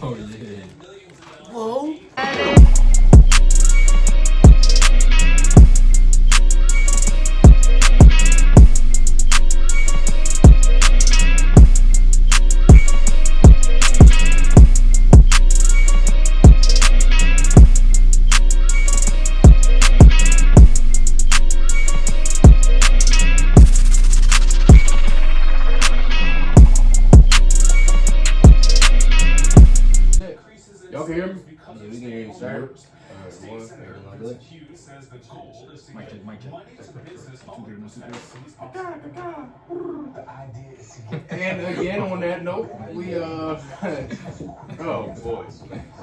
Oh yeah. Whoa. Y'all can hear me? Yeah, we can hear you, sir. Mic check, mic check. And again, on that note, we oh boy,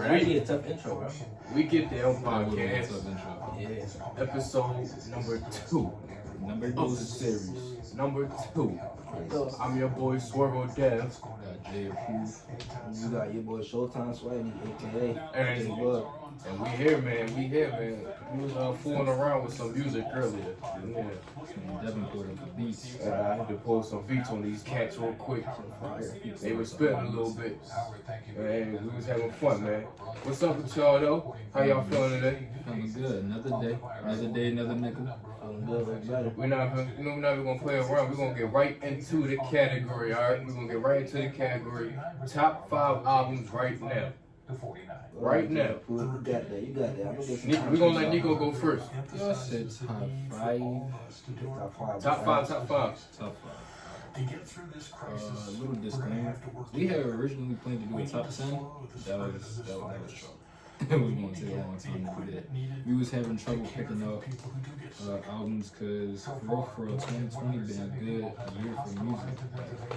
Actually, a tough intro, bro. we get the What's podcast up, intro? Yeah. episode number 2 Number of two. the series. Number 2. I'm your boy Swervo Dev, Got Jay approved. You got your boy Showtime Swaggy, aka and Bug. we here, man. We here, man. We was fooling around with some music earlier. Yeah. Devin put up the beats. I had to pull some beats on these cats real quick. They were spitting a little bit. And we was having fun, man. What's up with y'all, though? How y'all feeling today? Feeling good. Another day, another nickel. Feeling good, like better. We're not even gonna play around. We're gonna get right into the category, alright? We're gonna get right into the category. Top 5 albums right now. Right now. You got that. You got that. I'm gonna get some We're gonna let Nico go first. Y'all said top 5. Top five. Top 5. Top 5. Little disclaimer. We had originally planned to do a top 10. That was trouble. It was going to take a long time to do that. We was having trouble picking up albums because for 2020 been a good year for music.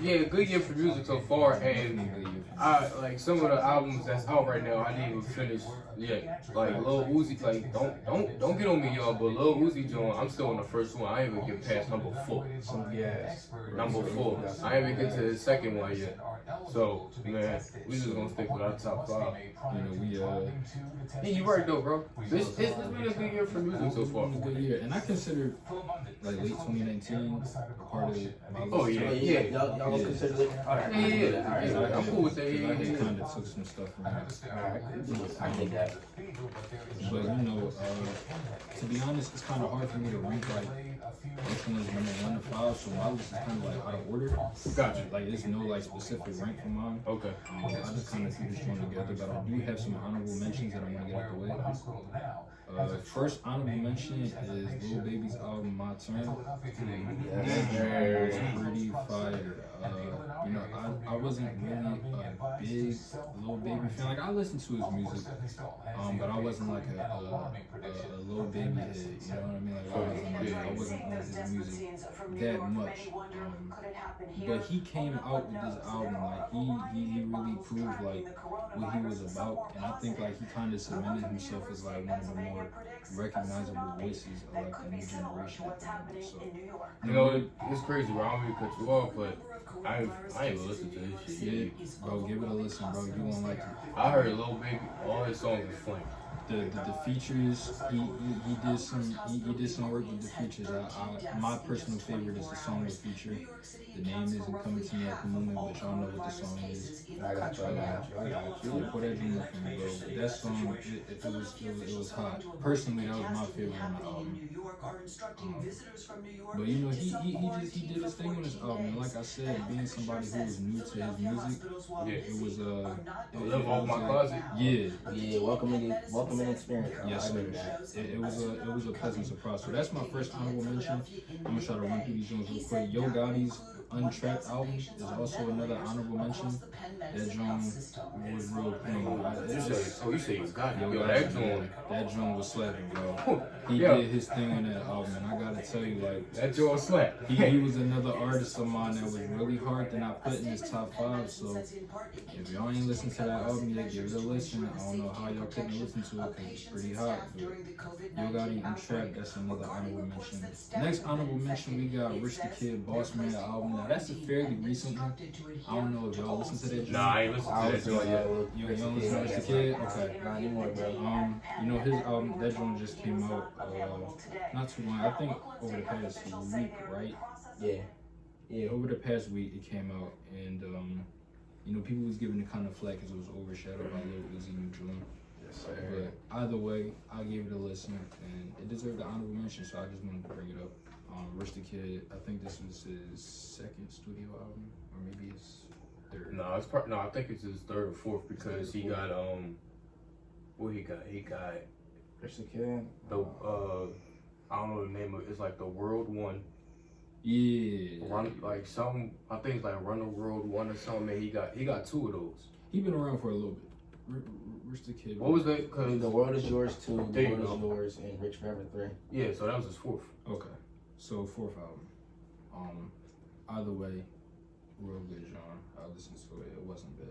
Yeah, good year for music so far, and Definitely a good year for I like some of the albums that's out right now. I didn't even finish yet. Like Lil Uzi, like don't get on me, y'all. But Lil Uzi joint, I'm still on the first one. I ain't even get past number 4. Some gas. Number 4. I ain't even get to the second one yet. So man, we just gonna stick with our top 5. You know, Yeah, you right though, bro. This been a good year for music so far. it was a good year, and I consider like late 2019 a part of my Oh list. yeah. Y'all gonna consider it? Alright. Yeah. I'm cool with that. I Yeah. kind of took some stuff from it. Alright. I think that. But you know, to be honest, it's kind of hard for me to rank like which one is number 1 to 5. So my list is kind of like out of order. Gotcha. Like there's no like specific rank for mine. Okay. I just kind of threw this one together, but I do have some honorable mentions that I want to get out the way. First honorable mention is Lil Baby's album My Turn. That was pretty fire. You know, I wasn't really a big Lil Baby fan. Like I listened to his music, but I wasn't like a Lil Baby head. You know what I mean? Like I wasn't on his music that much. But he came out with this album like he really proved like what he was about, and I think like he kind of cemented himself as like one of the more recognizable voices of like the new generation. So, You know, it's crazy, bro. I don't mean to cut you off, but I ain't even listen to this shit. yeah, bro, give it a listen, bro. You won't like it. I heard Lil Baby, all his songs is flame. The features, he did some work with the features. My personal favorite is the song with feature. The name isn't coming to me at the moment, but y'all know what the song is. I got you. Yeah, put that in there for me, bro. That song, it was hot. Personally, that was my favorite on the album. But you know, he did his thing on his album. And like I said, being somebody who was new to his music, it was Live Off My Closet. Yeah, welcoming experience. yes, sir. It was a pleasant surprise. So that's my first honorable mention. I'm gonna try to run through these ones real quick. Yo Gotti's Untrapped album is also another honorable mention. That drum was real clean. You say you got it. Yo, That drum was slapping, bro. He Yeah. did his thing on that album, and I gotta tell you, like, that joint slap. he was another artist of mine that was really hard that I put in his top 5. So if y'all ain't listened to that album yet, give it a listen. I don't know how y'all couldn't listen to it because it's pretty hot. But Yo Gotti Untrapped, that's another honorable mention. Next honorable mention, we got Rich the Kid Boss Man album. Now that's a fairly recent one. I don't know if y'all listen to that. Nah, I ain't listen to that joint yet. You don't listen to Rich the Kid? Okay. Not anymore, bro. You know his album, that joint just came out not too long. I think over the past week, right? Yeah. Over the past week it came out, and You know, people was giving it kind of flack because it was overshadowed by Lil Uzi new joint. Yes, sir. But either way, I gave it a listen, and it deserved the honorable mention, so I just wanted to bring it up. Rich the Kid, I think this was his second studio album, or maybe his third. No, I think it's his third or fourth because he got what he got? He got Rich the Kid. the I don't know the name of it. It's like the World One. Yeah. Like some, I think it's like Run the World One or something. And he got two of those. He been around for a little bit. Rich the Kid. What was that? Cause The World Is Yours 2, The There you World Is go. Yours, and Rich Forever 3. yeah, so that was his fourth. Okay. So fourth album. Either way, real good genre. I listened to it. It wasn't bad.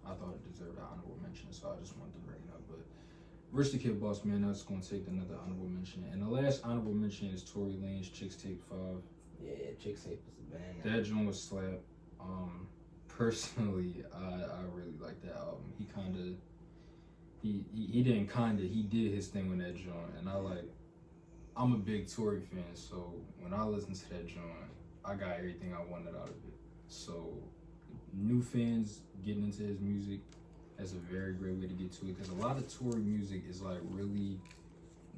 I thought it deserved an honorable mention, so I just wanted to bring it up. But Rich the Kid, Boss Man, that's going to take another honorable mention. And the last honorable mention is Tory Lanez Chicks Tape 5. Yeah, Chicks Tape was a banger. That joint was slap. Personally, I really like that album. He did his thing with that joint, and I'm a big Tory fan, so when I listened to that joint, I got everything I wanted out of it. So new fans getting into his music, that's a very great way to get to it, because a lot of Tory music is like really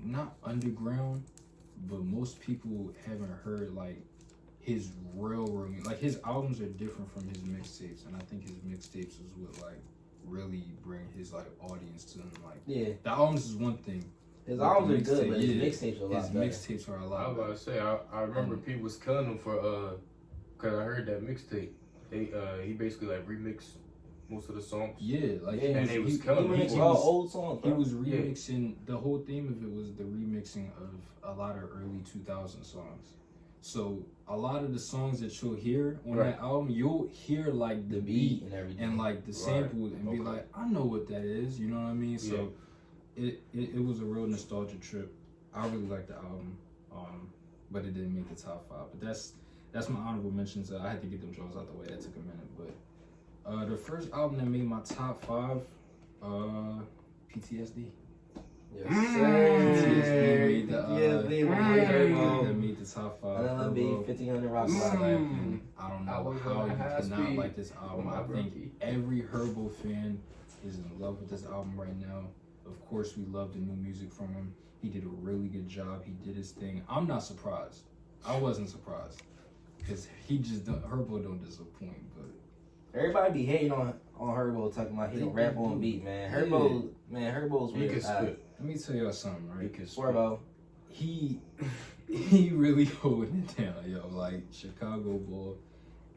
not underground, but most people haven't heard like his real like his albums are different from his mixtapes, and I think his mixtapes is what like really bring his like audience to him. Like Yeah, the albums is one thing. his but albums the are good, but his yeah, mixtapes are a lot his better. mixtapes are a I lot was better. about to say, I remember people was killing him for cause I heard that mixtape. He basically like remixed most of the songs. Yeah, like Yeah, and they was killing He him. remixed all old songs, He bro. was remixing. The whole theme of it was the remixing of a lot of early 2000 songs. So a lot of the songs that you'll hear on Right. that album, you'll hear like the beat and everything. and like the sample and be Okay. like, I know what that is. You know what I mean? So it was a real nostalgia trip. I really liked the album, but it didn't make the top 5. But that's my honorable mentions. I had to get them Jones out the way. That took a minute, but the first album that made my top 5, PTSD. Yes, PTSD made the PTSD, that made the top 5. LLB, Herbo, 1500 Rock Slapping. I don't I know was how on you high cannot speed like this album. with my I think rookie. every Herbo fan is in love with this album right now. Of course, we love the new music from him. He did a really good job. He did his thing. I'm not surprised. I wasn't surprised because Herbo don't disappoint. But Everybody be hating on Herbo, talking about he don't rap on beat, man. Herbo's He real. can spit. let me tell y'all something, He right? can spit. Herbo. He really holding it down, yo. Like Chicago boy.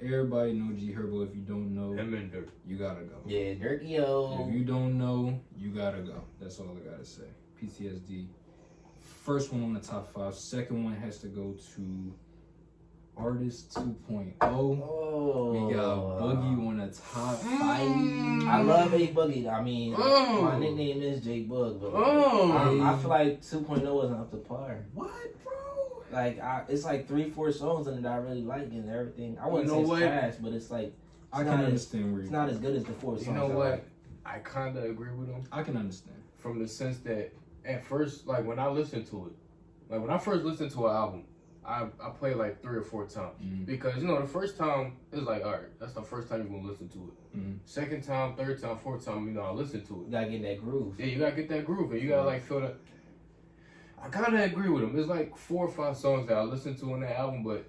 Everybody know G Herbo. If you don't know, Him and Dirk. you gotta go. Yeah, Dirkie-O. If you don't know, you gotta go. That's all I gotta say. PTSD. First one on the top 5. Second one has to go to Artist 2.0. Oh. We got Boogie on the top 5. I love A Boogie. I mean, Oh. my nickname is J Bug, but Oh. I feel like 2.0 wasn't up to par. What, bro? Like, it's like 3-4 songs in it that I really like and everything. I wouldn't You say know it's what? trash, but it's like I can not understand where it's you're not as good as the 4 songs. You know I what? like. I kind of agree with him I can understand. from the sense that at first, like when I listened to it, like when I first listened to an album, I played like 3 or 4 times because the first time it's like, all right, that's the first time you're gonna listen to it. Second time, third time, fourth time, I listen to You it. gotta get that groove. Yeah, you gotta get that groove and you gotta like feel that. I kind of agree with him. There's like 4 or 5 songs that I listen to on that album, but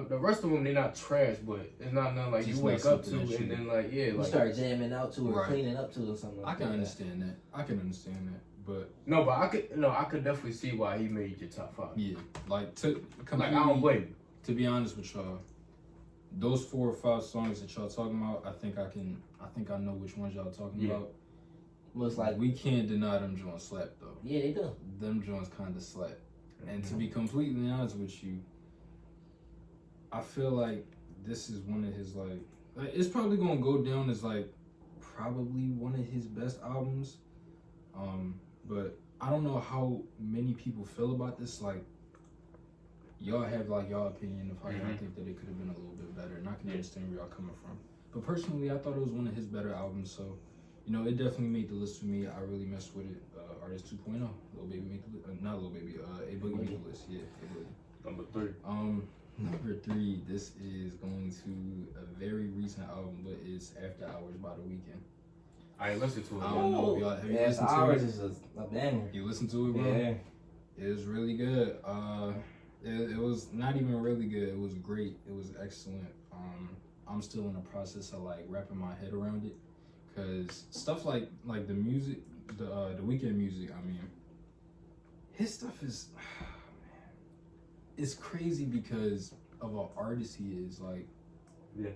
the rest of them they're not trash, but it's not nothing like Just you wake not up to something that and you- then like You like start jamming out to or Right. cleaning up to or something like I can that. understand that. I can understand that. But no, but I could definitely see why he made your top 5. yeah, like to Like I don't blame him. To be honest with y'all, those 4 or 5 songs that y'all talking about, I think I know which ones y'all talking Yeah. about. Looks like We can't deny them joints slap though. yeah, they do. Them joints kind of slap. And to be completely honest with you, I feel like this is one of his like it's probably gonna go down as like probably one of his best albums. But I don't know how many people feel about this. Like y'all have like y'all opinion of how y'all think that it could have been a little bit better, and I can understand where y'all coming from. But personally, I thought it was one of his better albums. So it definitely made the list for me. I really messed with it. Artist 2.0. Lil Baby made the list. Not Lil Baby. A Boogie made the list. Yeah, A Boogie. Number 3. Number 3, this is going to a very recent album, but it's After Hours by The Weeknd. I ain't listened to it. I don't know if y'all have you listened to Hours it. is a banger. You listened to it, bro? Yeah. It was really good. It was not even really good. It was great. It was excellent. I'm still in the process of like wrapping my head around it, cause stuff like the music, the Weeknd music. I mean, his stuff is, it's crazy because of an artist he is. Like, yeah,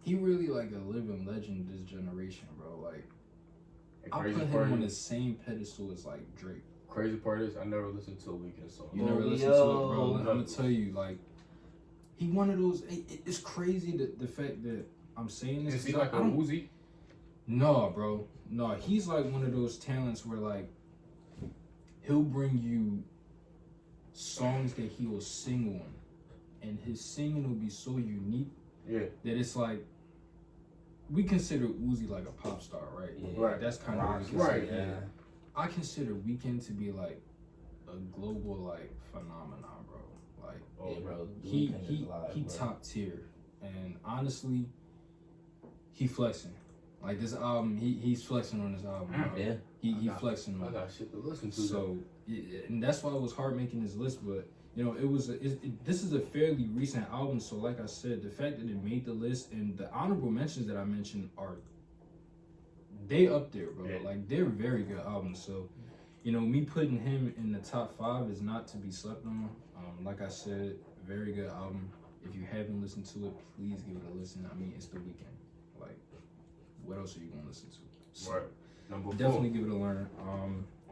he really like a living legend this generation, bro. Like, I crazy put him part on the is, same pedestal as like Drake. crazy part is I never listened to a Weeknd song. You never listened to it, bro. I'm gonna tell you, like, he one of those. It's crazy the fact that I'm saying this. Is he like a Uzi? No, bro. No, he's like one of those talents where like he'll bring you songs that he will sing on, and his singing will be so unique that it's like we consider Uzi like a pop star, right? Yeah. Right. That's kind of what we consider. Right. Yeah. I consider Weeknd to be like a global like phenomenon, bro. Like, Yeah, bro. he top tier, and honestly, he flexing. Like this album, he's flexing on this album. Bro. Yeah. He flexing on. I got shit to listen to. So, and that's why it was hard making this list, but you know, this is a fairly recent album. So, like I said, the fact that it made the list and the honorable mentions that I mentioned they up there, bro. Yeah. Like they're very good albums. So, you know, me putting him in the top 5 is not to be slept on. Like I said, very good album. If you haven't listened to it, please give it a listen. I mean, it's The Weeknd. Like, what else are you gonna listen to? So, right. Number 4. definitely give it a learn.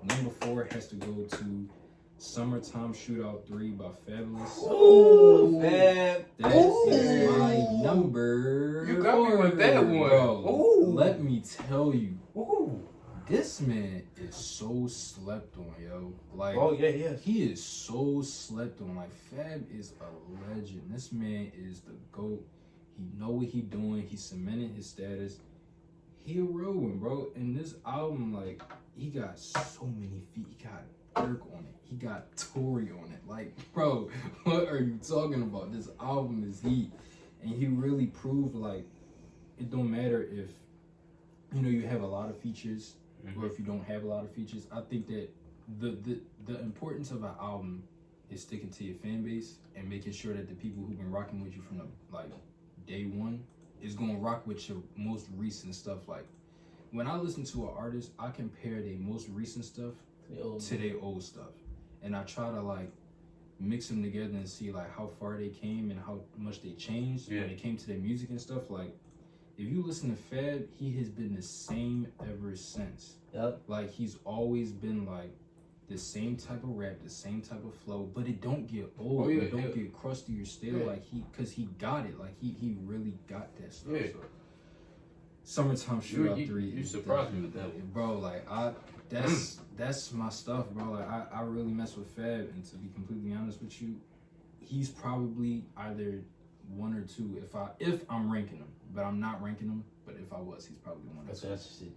Number 4 has to go to Summertime Shootout 3 by Fabulous. Ooh, Fab. That is my number. You got me with that one. Bro, Ooh. let me tell you, Ooh. this man is so slept on, yo. Like, Oh yeah. he is so slept on. Like, Fab is a legend. This man is the GOAT. He know what he doing. He cemented his status. He a real one, bro. And this album, like, he got so many feet. He got Dirk on it. He got Tory on it. Like, bro, what are you talking about? This album is heat. And he really proved, like, it don't matter if, you know, you have a lot of features or if you don't have a lot of features. I think that the importance of an album is sticking to your fan base and making sure that the people who've been rocking with you from the, like, day one is gonna rock with your most recent stuff. Like, when I listen to an artist, I compare their most recent stuff to their old stuff, and I try to like mix them together and see like how far they came and how much they changed when it came to their music and stuff. Like, if you listen to Fab, he has been the same ever since. Yep. Like, he's always been like the same type of rap, the same type of flow, but it don't get old. It don't get crusty or stale. Like, cause he got it. Like, he really got that stuff. So, Summertime Shootout 3. You surprised me with that one. Bro, like, that's my stuff, bro. Like, I really mess with Fab, and to be completely honest with you, he's probably either 1 or 2 if I'm ranking him. But I'm not ranking him. But if I was, he's probably 1 or 2.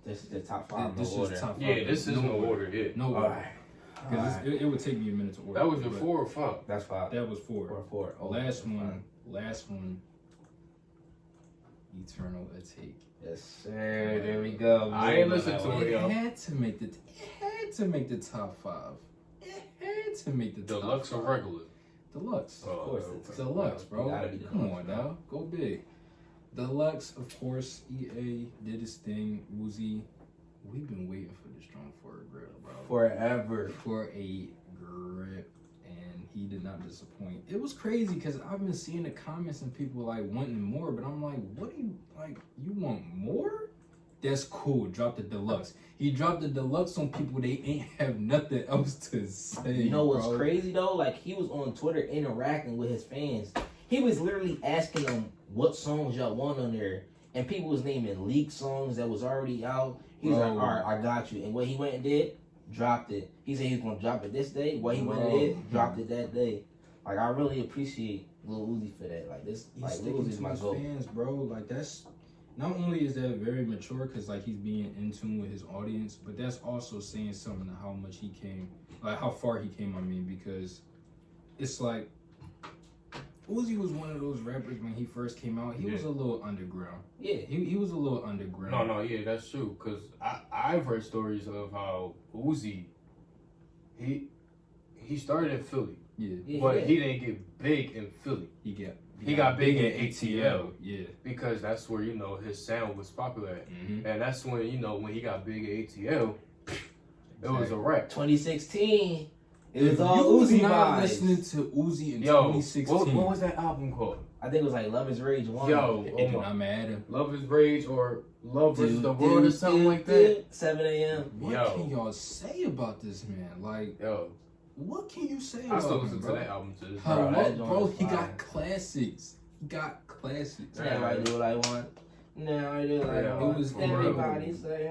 This is the top 5. This is top 5. Yeah, this is no order. Yeah. No order. Because it would take me a minute to order. That was your 4 or 5? That's 5. That was 4. 4. Oh, last one. Eternal Atake. Yes, sir. There we go. I ain't listened to it, yo. It had to make the top 5. It had to make the top Deluxe 5. or regular? Deluxe. Of course, It's Deluxe, bro. Gotta be Come Deluxe, on now. Go big. Deluxe, of course. EA did his thing. Uzi. We've been waiting for this joint for a grip, bro. Forever. For a grip. And he did not disappoint. It was crazy because I've been seeing the comments and people like wanting more, but I'm like, what do you like? You want more? That's cool. Drop the Deluxe. He dropped the Deluxe on people they ain't have nothing else to say. You know what's bro. crazy though? Like, he was on Twitter interacting with his fans. He was literally asking them what songs y'all want on there, and people was naming leaked songs that was already out. He was like, all right, I got you. And what he went and did, dropped it. He said he was gonna drop it this day. What he went and did, dropped it that day. Like, I really appreciate Lil Uzi for that. Like, this, He's like, Lil sticking Uzi's to my his goat. fans, bro. Like, that's not only is that very mature because like he's being in tune with his audience, but that's also saying something to how much he came, like how far he came. I mean, because it's like Uzi was one of those rappers when he first came out. He was a little underground. Yeah. He was a little underground. No, yeah, that's true. Cause I've heard stories of how Uzi, he started in Philly, but he didn't get big in Philly. He got big in ATL. Yeah, because that's where his sound was popular at, and that's when when he got big at ATL, it was a rap. 2016. It was all Uzi not vibes. Listening to Uzi in 2016. What was that album called? I think it was like Love Is Rage 1. I'm mad at him. Love Is Rage or Love Versus the World or something like that. 7 a.m. What can y'all say about this man? Like, what can you say about him? I still listen to that album to this day. Bro, he got classics. Now I do what I want. Now I do what I want. It was everybody say,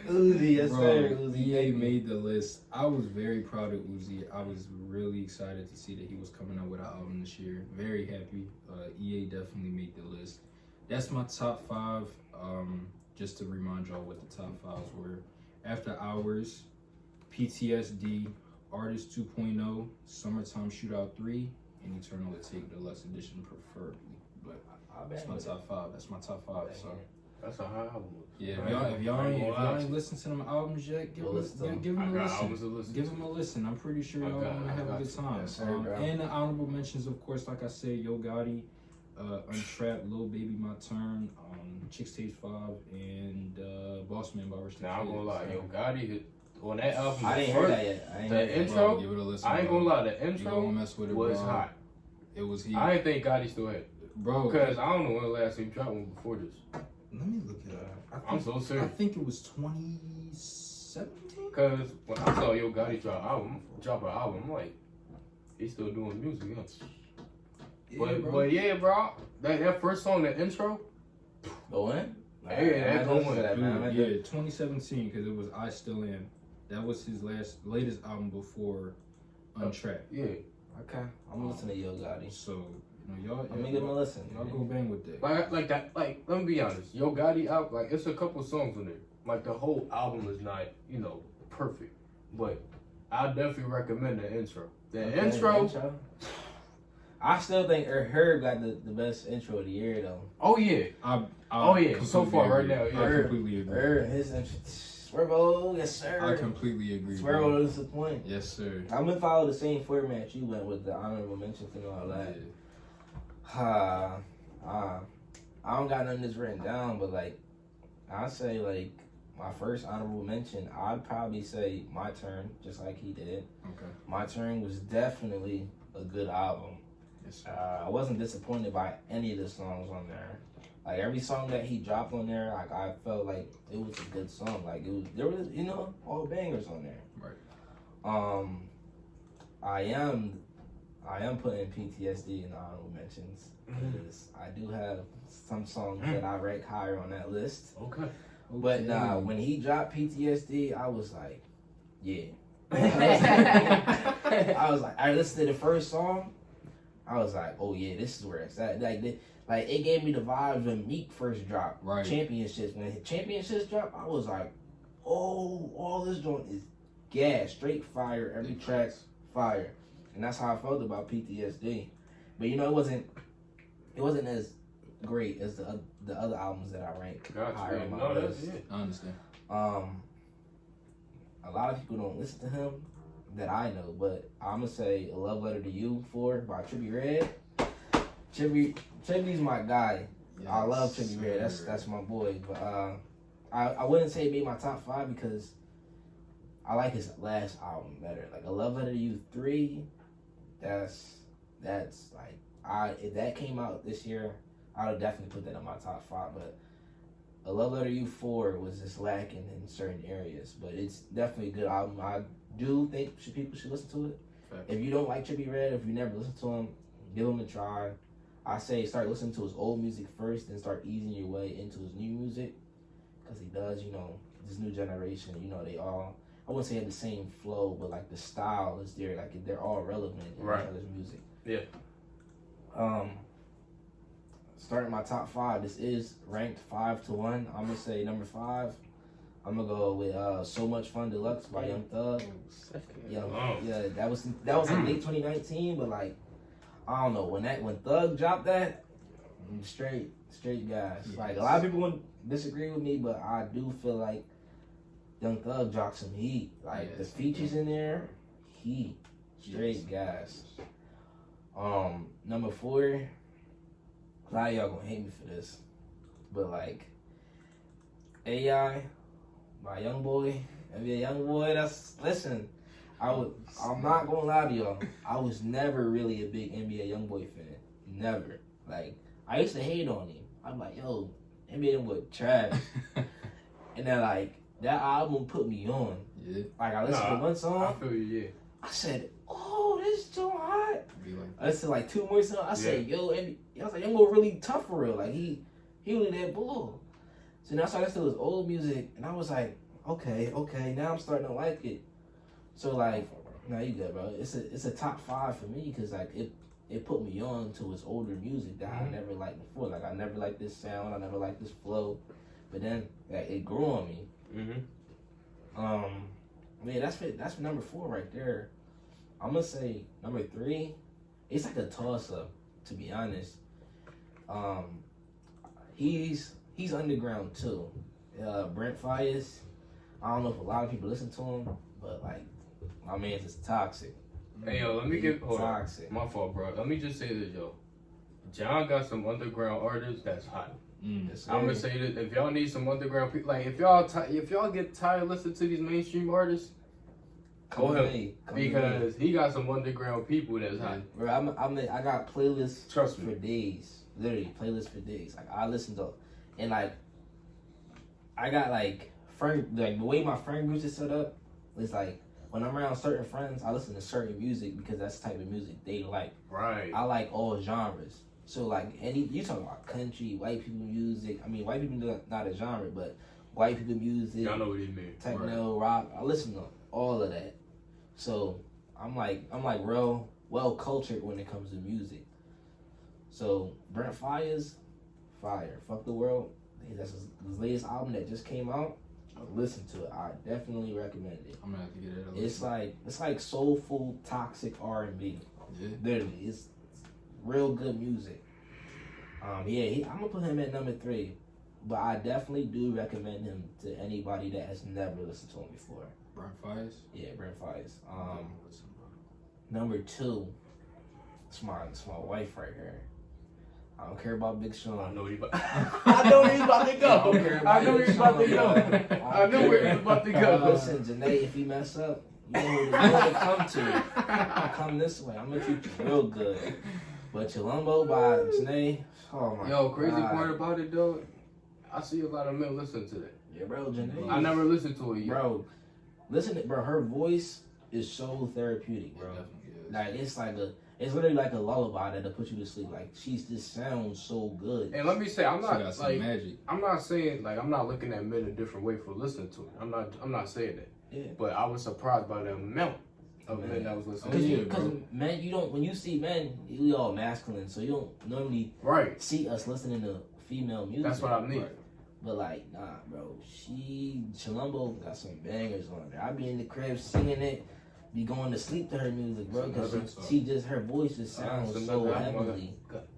Uzi, yes sir. Uzi EA made the list. I was very proud of Uzi. I was really excited to see that he was coming out with an album this year. Very happy. EA definitely made the list. That's my top 5. Just to remind y'all what the top 5s were. After Hours, PTSD, Artist 2.0, Summertime Shootout 3, and Eternal Take Deluxe Edition preferably. But that's my top 5. That's my top 5. So that's a high album. Yeah, if y'all ain't listened to them albums yet, give them a listen. Give them a listen. I'm pretty sure y'all gonna have a good time. And the honorable mentions, of course, like I said, Yo Gotti, Untrapped, Lil Baby, My Turn, Chicks Taste 5, and Boss Man by Rich. Now I'm gonna lie, Yo Gotti on that album. I didn't hear that yet. The intro, give it a listen. I ain't gonna lie, the intro mess with it, was bro. hot. It was heat. I didn't think Gotti still had bro. Because I don't know when the last time he dropped one before this. Let me look it up. I'm so serious. I think it was 2017. Because when I saw Yo Gotti drop an album, I'm like, he's still doing music, huh? Yeah, but yeah, bro, that first song, that intro. Go in? Yeah, that going. Yeah, 2017, because it was I Still Am. That was his latest album before Untrapped. Yeah. Okay, I'm listening to Yo Gotti. So, y'all. I'm gonna give him a listen. Y'all go bang with that. Like that. Like, let me be honest. Yo Gotti out. Like, it's a couple songs on there. Like, the whole album is not, perfect. But I definitely recommend the intro. The intro. I still think Herb got the best intro of the year though. Oh yeah. So far right now. Yeah, I completely agree. Herb, his intro. Swervo, yes sir. I completely agree. Swervo to disappoint. Yes sir. I'm gonna follow the same format you went with the honorable mentions and all that. I don't got none of this written down, but like I'd say like my first honorable mention, I'd probably say My Turn, just like he did. Okay. My Turn was definitely a good album. Yes, sir. I wasn't disappointed by any of the songs on there. Like every song that he dropped on there, like I felt like it was a good song. Like there was all bangers on there. Right. I am putting PTSD in the honorable mentions because I do have some songs that I rank higher on that list. Okay. But when he dropped PTSD, I was like, yeah. I was like, I listened to the first song. I was like, oh yeah, this is where it's at. Like it gave me the vibes when Meek first dropped. Right. Championships. When Championships dropped, I was like, oh, all this joint is gas, straight fire. Every track's fire, and that's how I felt about PTSD. But it wasn't as great as the other albums that I ranked higher on my list. I understand. A lot of people don't listen to him that I know, but I'm gonna say A Love Letter to You 4 by Trippie Redd. Trippie's my guy. Yes, I love Trippie Redd. That's my boy. But I wouldn't say it made my top 5 because I like his last album better. Like A Love Letter to You 3, that's like if that came out this year, I would definitely put that in my top 5. But A Love Letter to You 4 was just lacking in certain areas, but it's definitely a good album. I do think people should listen to it. Fact. If you don't like Trippie Redd, if you never listened to him, give him a try. I say start listening to his old music first, and start easing your way into his new music, because he does, this new generation, they all, I wouldn't say have the same flow, but like the style is there, like they're all relevant in each other's music. Yeah. Starting my top 5, this is ranked 5 to 1. I'm gonna say number 5, I'm gonna go with "So Much Fun Deluxe" by Young Thug. Yeah, that was in late 2019, but like I don't know when Thug dropped that, straight guys. Yes. Like a lot of people would disagree with me, but I do feel like Young Thug dropped some heat. Like the features in there, heat, straight guys. Number 4, a lot of y'all gonna hate me for this, but like AI by Young Boy. Young Boy. Listen. I'm not gonna lie to y'all. I was never really a big NBA YoungBoy fan. Never. Like I used to hate on him. I'm like, yo, NBA YoungBoy trash. And then like that album put me on. Yeah. Like I listened to one song. I feel you. Yeah. I said, oh, this is so hot. I listened to like 2 more songs. I said, yo, I was like, YoungBoy really tough for real. Like he really that bull. So now I started listening to his old music, and I was like, okay. Now I'm starting to like it. So like, nah, you good, bro. It's a top 5 for me because like it put me on to his older music that I never liked before. Like I never liked this sound, I never liked this flow, but then like, it grew on me. Yeah, that's number 4 right there. I'm gonna say number 3. It's like a toss up, to be honest. He's underground too. Brent Fires. I don't know if a lot of people listen to him, but like. My man's is toxic. Hey yo, let me hold on. My fault, bro. Let me just say this, yo. John got some underground artists that's hot. I'm gonna say this: if y'all need some underground people, like if y'all get tired listening to these mainstream artists, call him because he got some underground people that's hot. Bro, I got playlists. Trust me. For days, literally playlists for days. Like I listen to, and like I got like the way my friend groups is set up is like. When I'm around certain friends, I listen to certain music because that's the type of music they like. Right. I like all genres. So like you talking about country, white people music. I mean, white people not a genre, but white people music. Y'all know what you mean. Techno, rock. I listen to all of that. So I'm like real well cultured when it comes to music. So Brent Fires, fire. Fuck the World. That's his latest album that just came out. Listen to it. I definitely recommend it. I'm gonna have to get it. It's like soulful, toxic R&B. Yeah. Literally, it's real good music. I'm gonna put him at number 3, but I definitely do recommend him to anybody that has never listened to him before. Brent Fires. Yeah, Brent Fires. Number 2. It's my wife right here. I don't care about Big Sean. I know he's about I know he's about to go. I know he's about to go. I know where he's about to go. Listen, Janae, if you mess up, you know who to come to. Come this way. I'm gonna treat you real good. But Chilumbo by Janae, oh my god. Crazy part about it though, I see a lot of men listen to that. Yeah, bro, Janae. I never listened to it yet. Bro, listen to her voice is so therapeutic, bro. Like it's literally like a lullaby that'll put you to sleep. Like she just sounds so good. And let me say, I'm not like magic. I'm not saying like I'm not looking at men a different way for listening to it. I'm not saying that. Yeah. But I was surprised by the amount of men that was listening to it. Because men, when you see men, we all masculine, so you don't normally see us listening to female music. That's what I mean. Right. But like, nah, bro. Chilumbo got some bangers on there. I be in the crib singing it. Be going to sleep to her music, bro, because her voice just sounds so heavenly.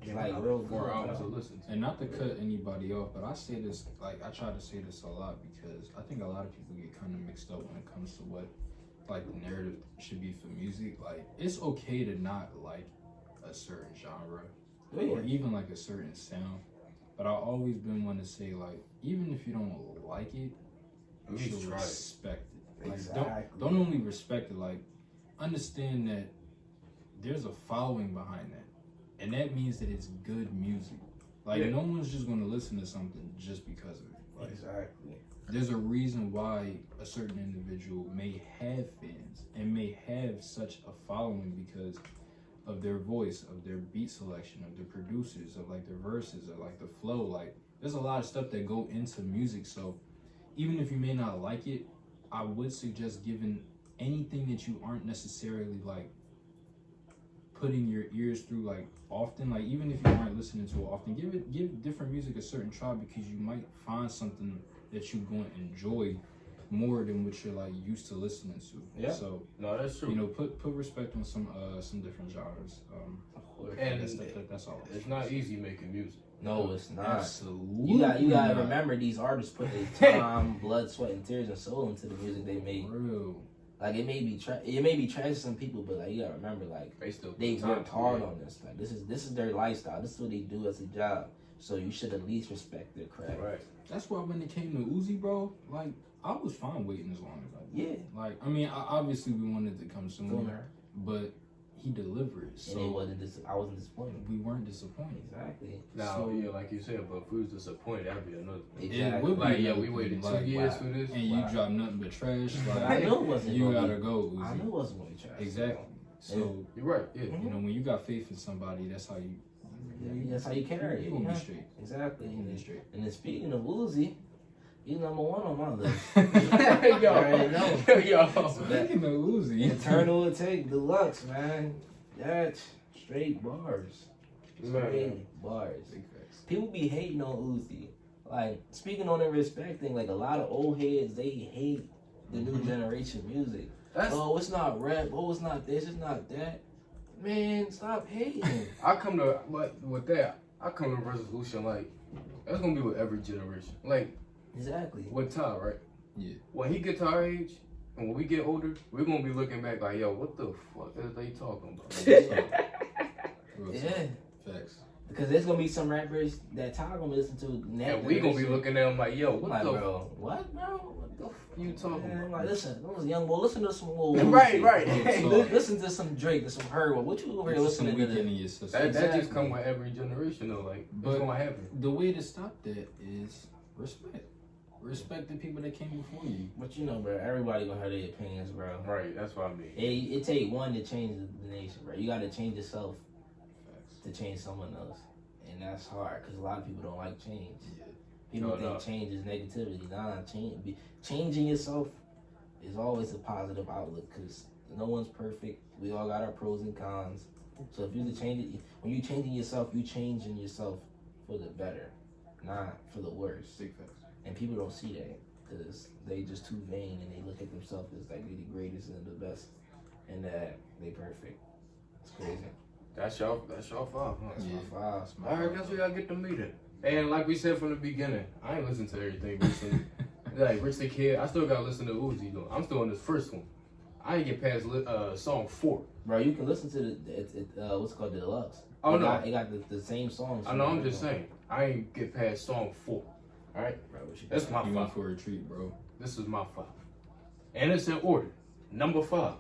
Like real 4 hours to listen to. And not to cut anybody off, but I say this, like I try to say this a lot because I think a lot of people get kind of mixed up when it comes to what like the narrative should be for music. Like it's okay to not like a certain genre or even like a certain sound, but I've always been one to say like even if you don't like it, you should respect it. Like, exactly. Don't only respect it, like, understand that there's a following behind that. And that means that it's good music. Like, no one's just going to listen to something just because of it. Like, exactly. There's a reason why a certain individual may have fans and may have such a following because of their voice, of their beat selection, of their producers, of, like, their verses, of, like, the flow. Like, there's a lot of stuff that go into music. So, even if you may not like it, I would suggest giving anything that you aren't necessarily like putting your ears through like often, like even if you aren't listening to it often, give different music a certain try because you might find something that you're going to enjoy more than what you're like used to listening to. Yeah. So no, that's true. you know, put respect on some different genres. And that's all. It's not easy making music. No, it's not. Absolutely. You gotta not. remember these artists put their time, blood, sweat, and tears and soul into the music they make. Real. Like it may be trash to some people, but like you gotta remember, like they worked hard on this. Like this is their lifestyle. This is what they do as a job. So you should at least respect their craft. Right. That's why when it came to Uzi, bro, like I was fine waiting as long as I did. Yeah. Like I mean, obviously we wanted to come sooner, but he delivered. So And I wasn't disappointed. we weren't disappointed. Exactly. Now, So- yeah, like you said, but if we was disappointed, that'd be another thing. Exactly. It would be Like, yeah, another we thing, waited 2 like, years wow. for this. and you drop nothing but trash. But I Like knew it wasn't. you gonna gotta be, go, Uzi. I knew it wasn't going to be trash. Exactly. So You're right. Yeah. you know when you got faith in somebody, that's how you. That's how you carry it. You gonna Yeah. be straight. Exactly. You gonna be straight. And then speaking of Uzi, he's number one on my list. Yo, already know. yo. Speaking of Uzi, Eternal Take Deluxe, man. That's straight bars. Man. Straight bars. Big facts. People be hating on Uzi. Like, speaking on and respecting, like a lot of old heads, they hate the new generation music. That's Oh, it's not rap. Oh, it's not this. It's not that. Man, stop hating. I come to like with that. I come to a resolution like that's gonna be with every generation. Like Exactly. with Ty, right? Yeah. When he gets to our age and when we get older, we're gonna be looking back like, yo, what the fuck is they talking about? Real Yeah. talk. Facts. Because there's gonna be some rappers that Ty gonna listen to. And we gonna be looking at them like, yo, what like, the bro, what, bro? What the you talking Man, about? like, listen, young boy, listen to some old Right, Uzi. right. Listen to some Drake, to some Herb. What you over here It's some listening to? weekend in your system. That just Exactly. come with every generation though. Like, But- what's gonna happen? The way to stop that is respect. Respect the people that came before you. But you know, bro, everybody gonna have their opinions, bro. Right, that's what I mean. It take one to change the nation, bro. You gotta change yourself Facts. to change someone else, and that's hard because a lot of people don't like change. Yeah. People No, think no. change is negativity. Nah, changing yourself is always a positive outlook because no one's perfect. We all got our pros and cons. So if you change it, when you changing yourself, you changing yourself for the better, not for the worse. Big facts. And people don't see that because they just too vain and they look at themselves as like they the greatest and the best, and that they perfect. It's crazy. That's y'all five, huh? That's Yeah. my five. That's my Alright, five. guess we gotta get the meeting. And like we said from the beginning, I ain't listen to everything recently. Like Rich the Kid, I still gotta listen to Uzi though. I'm still on this first one. I ain't get past song 4. Bro, you can listen to the what's it called, the deluxe. Oh, it no. got, it got the same songs. I know, I'm just saying. I ain't get past song 4. Alright? Bro, what you That's got? my You went 5. for a treat, bro. This is my 5. And it's in order. Number 5,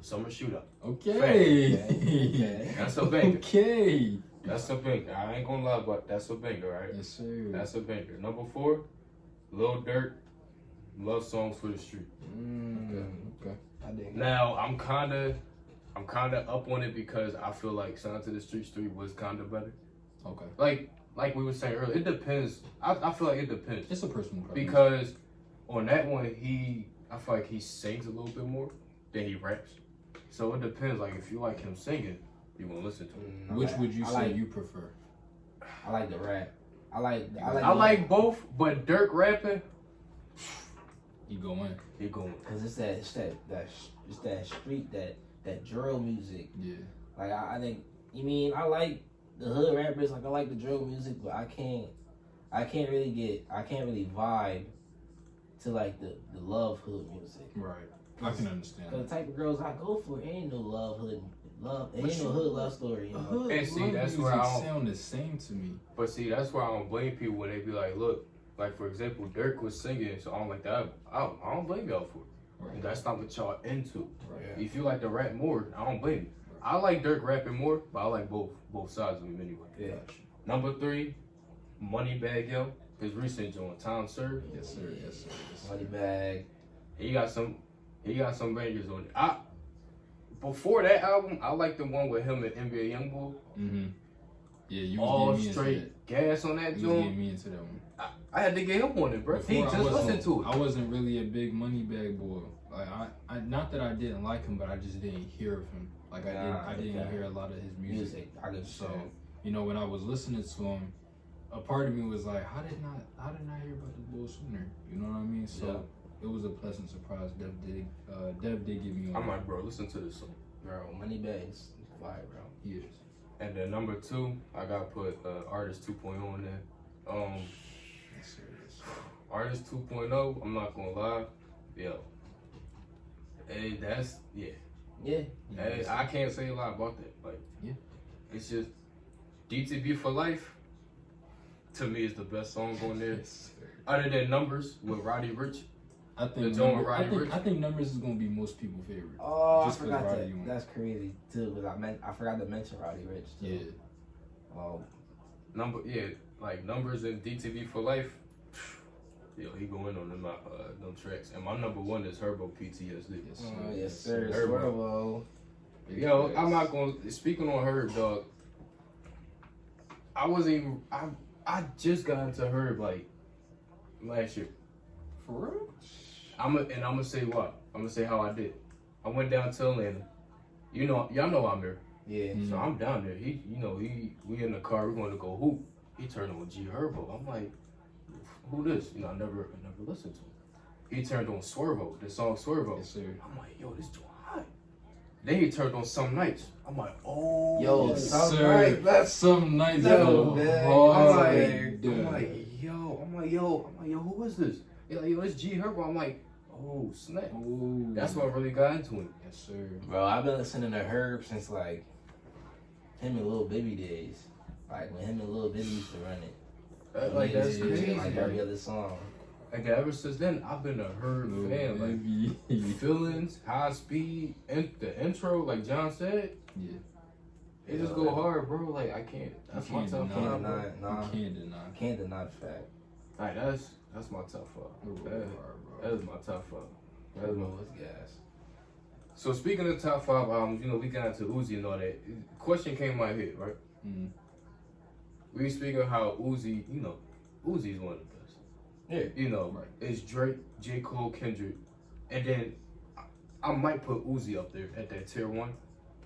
Summer Shootout. Okay. Okay. That's a banger. Okay. That's a banger. I ain't gonna lie, but that's a banger, right? Yes, sir. That's a banger. Number 4, Lil Durk, Love Songs for the Street. Okay. I dig it. Now I'm kinda up on it because I feel like Sound to the Street was kinda better. Okay. Like we were saying earlier, it depends. I feel like it depends. It's a personal preference. Because on that one I feel like he sings a little bit more than he raps. So it depends. Like if you like him singing, you gonna listen to him. Which would you I say like- you prefer? I like the rap. I I like both, but Dirk rapping, You go in. he going. because it's that street that drill music. Yeah. Like I think I like the hood rappers. Like I like the drill music, but I can't really vibe to like the love hood music. Right. I can understand. Cause the type of girls I go for ain't no love. Ain't But no hood love story. You know? Hood And see, love that's music where I don't- sound the same to me. But see, that's why I don't blame people when they be like, look, like for example, Dirk was singing, so I'm like that. I don't blame y'all for it. Right. That's not what y'all into. Right. If you like to rap more, I don't blame you. I like Dirk rapping more, but I like both sides of him anyway. Yeah. Number 3, Moneybagg Yo, his recent joint, Time Served. Yes, sir. Yes, sir. Yes, sir. Money bag. He got some bangers on it. Before that album, I like the one with him and NBA Youngboy. Mm-hmm. Yeah, you was All getting me into straight gas on that that. You was getting joint. me into that one. I had to get him on it, bro. He Before, I just wasn't- listened to it. I wasn't really a big Moneybagg boy. Like I not that I didn't like him, but I just didn't hear of him. Like I didn't Okay. hear a lot of his music. Music. I can So, you know, when I was listening to him, a part of me was like, how did I hear about this bull sooner? You know what I mean? So it was a pleasant surprise. Dev did give me on. I'm like, bro, listen to this song. Bro, Money Bags, fire, bro. Yes. And then number 2, I got put Artist 2.0 in there. That's serious. Artist 2.0, I'm not gonna lie, yo. Hey, that's Yeah. Hey, I can't say a lot about that. Like, yeah, it's just DTB for Life. To me, is the best song on there. Yes, Other than Numbers with Roddy Ricch. I think Numbers is gonna be most people's favorite. Oh, Just I forgot 'cause Roddy that. won. That's crazy too. Cause I forgot to mention Roddy Ricch too. Yeah. Like Numbers and DTB for Life. Yo, he going on them tracks. And my number 1 is Herbo PTSD. Yes, sir. Herbo. Yo, I'm not gonna. Speaking on Herb, dog. I just got into Herb like last year. For real? I'm gonna say why. I'm gonna say how I did. I went down to Atlanta. You know, y'all know I'm there. Yeah. So I'm down there. We in the car. We're going to go hoop. He turned on G Herbo. I'm like, who this? I never listened to him. He turned on Swervo, the song Swervo. Yes, sir. I'm like, yo, this joint hot. Then he turned on Some Nights. I'm like, oh, Yo, Yes, Some sir. Nights, that's Some nights. yo, man. I'm like, yo, who is this? He's like, yo, it's G Herbo. I'm like, oh, snap. Ooh. That's what really got into him. Yes, sir. Bro, I've been listening to Herb since like him and Lil Baby days. Like when him and Lil Baby used to run it. Like, that's Yeah, crazy. like every other song. Like, ever since then, I've been a Herb fan. Like, Feelings, High Speed, and the intro, like John said, Yeah. it just go hard, bro. Like, I can't. That's my top deny five, bro. You can't deny. The fact. Like, that's my top five. That is my top five. That is my was gas. So speaking of top 5 albums, we got into Uzi and all that. Question came in my head, right? Mm. We were speaking of how Uzi, Uzi's one of the best. Yeah. Right. It's Drake, J. Cole, Kendrick, and then I might put Uzi up there at that tier 1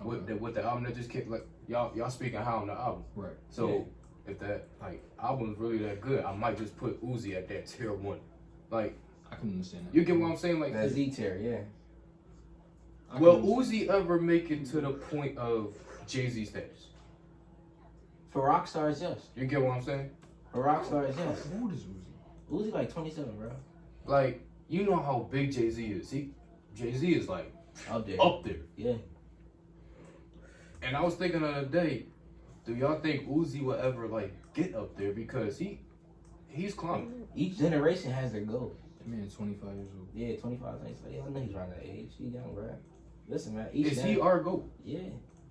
with the album that just came. Like y'all speaking high on the album, Right. So if that album is really that good, I might just put Uzi at that tier 1. Like, I can understand that. you get what I'm saying? Like That Z tier, yeah. will Uzi ever make it to the point of Jay-Z status? For rock stars, yes. You get what I'm saying? For rock stars, yes. How old is Uzi? Uzi like 27, bro. Like, you know how big Jay-Z is. Jay-Z is like Up there. up there. Yeah. And I was thinking the other day, do y'all think Uzi will ever like get up there? Because he's climbing. Each generation has their goal. That man is 25 years old. Yeah, 25. Yeah, I know he's around that age. He's young, bro. Listen, man. Is he our GOAT? Yeah.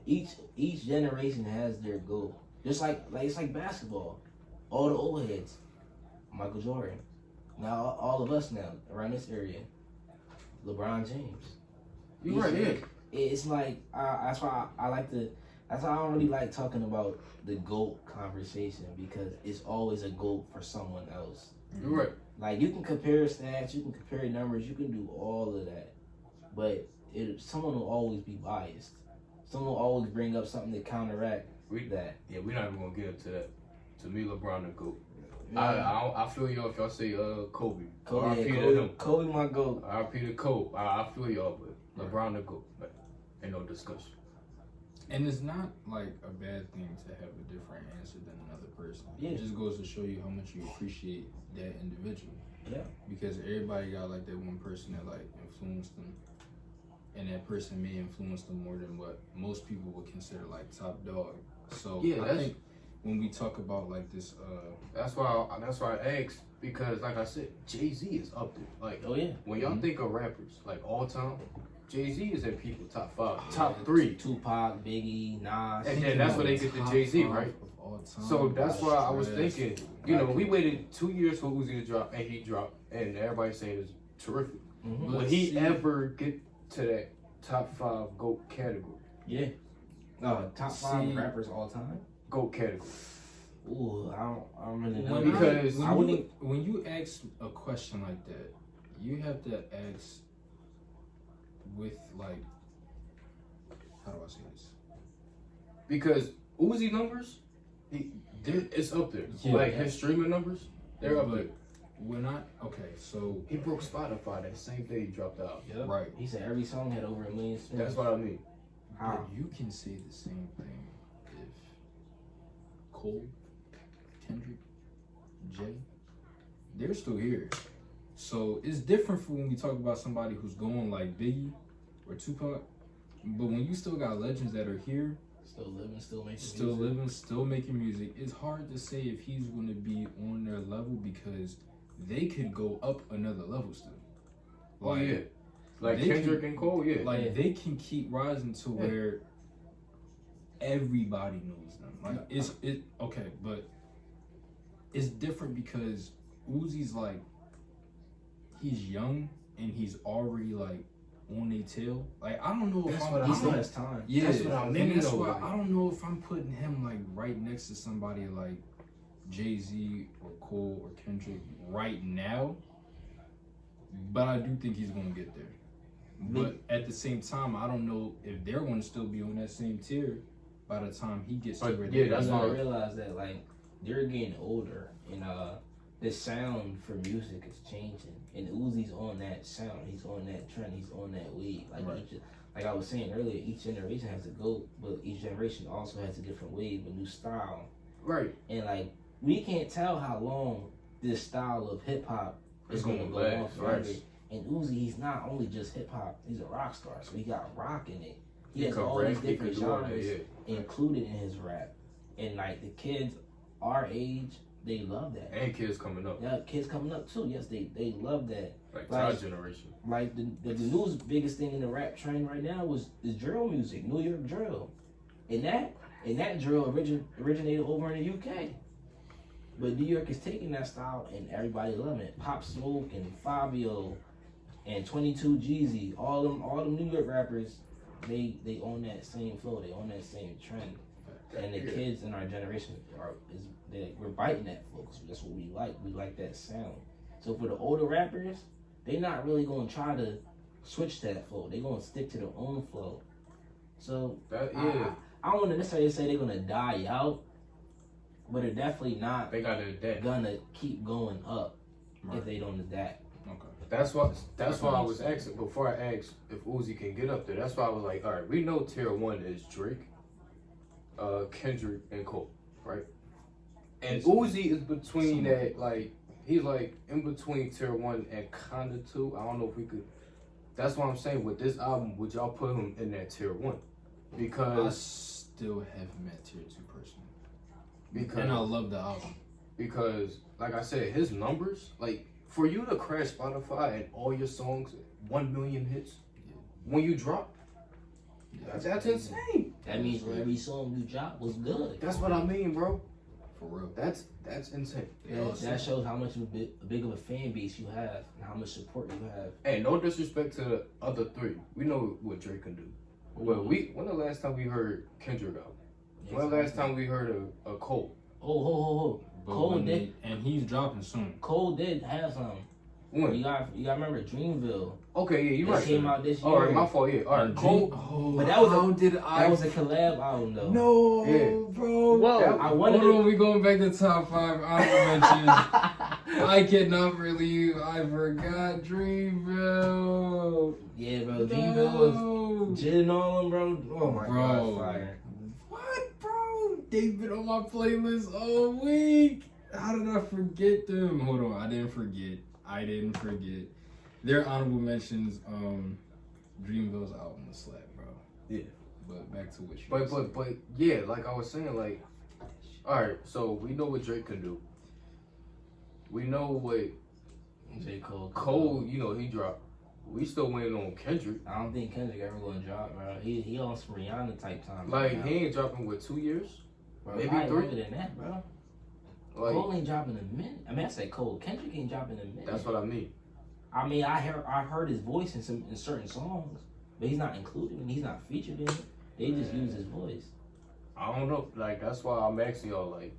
Each generation has their goal. Just like it's like basketball. All the old heads. Michael Jordan. Now all of us now around this area. LeBron James. You right, yeah. It's like that's why I like to. That's why I don't really like talking about the GOAT conversation, because it's always a GOAT for someone else. You're right. Like, you can compare stats, you can compare numbers, you can do all of that, but someone will always be biased. Someone will always bring up something to counteract that. Yeah, we're not even gonna get into that. To me, LeBron the GOAT. Yeah. I feel y'all if y'all say Kobe. Kobe my GOAT. RP to Kobe. I feel y'all, but LeBron the GOAT. Like, ain't no discussion. And it's not like a bad thing to have a different answer than another person. Yeah. It just goes to show you how much you appreciate that individual. Yeah. Because everybody got like that one person that like influenced them, and that person may influence them more than what most people would consider like top dog. So Yeah, I think when we talk about like this, that's why I asked, because like I said, Jay-Z is up there. Like, Oh yeah. when y'all think of rappers, like all time, Jay-Z is in people top 5, top 3. Tupac, Biggie, Nas. And then that's where they get the Jay-Z, right? So that's why I was thinking, we waited 2 years for Uzi to drop, and he dropped, and everybody saying it's terrific. Mm-hmm. Will he ever get to that top 5 GOAT category? Yeah. No, top 5 rappers all time. GOAT category. Ooh, I don't really know. Because when you ask a question like that, you have to ask with like, how do I say this? Because Uzi numbers It's up there. Yeah. Like his streaming numbers, they're up there. So He broke Spotify that same day he dropped out. Yep. right. He said every song had over 1 million streams. That's what I mean. How? But you can say the same thing if Cole, Kendrick, Jay, they're still here. So it's different for when we talk about somebody who's going like Biggie or Tupac. But when you still got legends that are here, Still living, still making music, it's hard to say if he's going to be on their level because they could go up another level still. Like Kendrick and Cole, yeah. Like they can keep rising to where everybody knows them. Like okay, but it's different because Uzi's like he's young and he's already like on their tail. Like I don't know if he still has time. Yeah, that's what I mean. And that's why I don't know if I'm putting him like right next to somebody like Jay-Z or Cole or Kendrick right now. But I do think he's gonna get there. But at the same time, I don't know if they're gonna still be on that same tier by the time he gets to where that's why I realize that like they're getting older and the sound for music is changing. And Uzi's on that sound. He's on that trend. He's on that wave. Like like I was saying earlier, each generation has a GOAT, but each generation also has a different wave, a new style. Right. And like we can't tell how long this style of hip hop is going to go on forever. Right. And Uzi, he's not only just hip hop; he's a rock star. So he got rock in it. He has all these different genres included in his rap. And like the kids our age, they love that. And kids coming up. Yeah, kids coming up too. Yes, they love that. Like our generation. Like the newest biggest thing in the rap trend right now is drill music, New York drill, and that drill originated over in the UK. But New York is taking that style and everybody loving it. Pop Smoke and Fabio and 22 Jeezy, all them New York rappers, they own that same flow, they own that same trend. And the kids in our generation we're biting that flow because that's what we like. We like that sound. So for the older rappers, they're not really gonna try to switch to that flow. They're gonna stick to their own flow. So I don't want to necessarily say they're gonna die out, but they're definitely not. They gotta adapt. Gonna keep going up if they don't adapt. Okay. That's why I was asking before I asked if Uzi can get up there. That's why I was like, all right, we know tier 1 is Drake, Kendrick, and Cole, right? And Uzi is between that, like he's like in between tier 1 and kinda 2. I don't know if we could. That's what I'm saying. With this album, would y'all put him in that tier 1? Because I still have him at tier 2 personally. And I love the album. Because, like I said, his numbers, like, for you to crash Spotify and all your songs, 1 million hits, when you drop, that's insane. That means every song you drop was good. That's what I mean, bro. For real. That's insane. That shows how much of a big of a fan base you have and how much support you have. Hey, no disrespect to the other 3. We know what Drake can do. Well, when the last time we heard Kendrick out? When the last time we heard a Cole? Cole did, and he's dropping soon. Cole did have some. When? You got remember Dreamville. Okay, yeah, you're right. Came out this year. All right, my fault. Yeah, all right. Cole, but that was that was a collab album though. No, yeah. bro. Whoa, I wanted. Hold on, we going back to top 5 honorable mentions. I cannot believe I forgot Dreamville. Yeah, bro. Dreamville was Jin on them, bro. Oh my god, fire. What, bro? They've been on my playlist all week. How did I forget them? Hold on, I didn't forget. Their honorable mentions. Dreamville's album was slap, bro. Yeah. But back to what you. But yeah, like I was saying, like, all right. So we know what Drake can do. We know what J. Cole, you know, he dropped. We still waiting on Kendrick. I don't think Kendrick ever gonna drop, bro. He on some Rihanna type time. Like right he ain't dropping with 2 years, bro, maybe 3. Longer than that, bro. Like, Cole ain't dropping a minute. I mean, I said Cole. Kendrick ain't dropping a minute. That's what I mean. I mean, I heard his voice in certain songs, but he's not included and he's not featured in it. They just use his voice. I don't know. Like that's why I'm asking y'all. Like,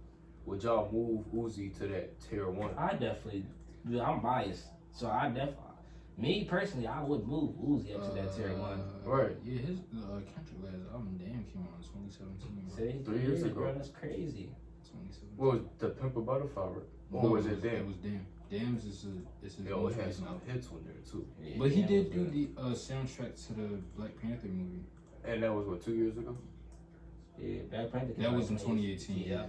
would y'all move Uzi to that tier 1? I definitely. Dude, I'm biased, so I definitely. Me personally, I would move Uzi up to that tier 1. Right. Yeah, his Kendrick last album, damn, came out in 2017. See, 3 years ago. Bro, that's crazy. 2017. Well, the Pimp a Butterfly, right? Or was it Damn? It was Damn. Damn's is his Yo, most it had recent some album. hits on there too. Yeah, But he Damn did was do good. the soundtrack to the Black Panther movie. And that was what, 2 years ago? Yeah, Black Panther. That was in 2018. Yeah.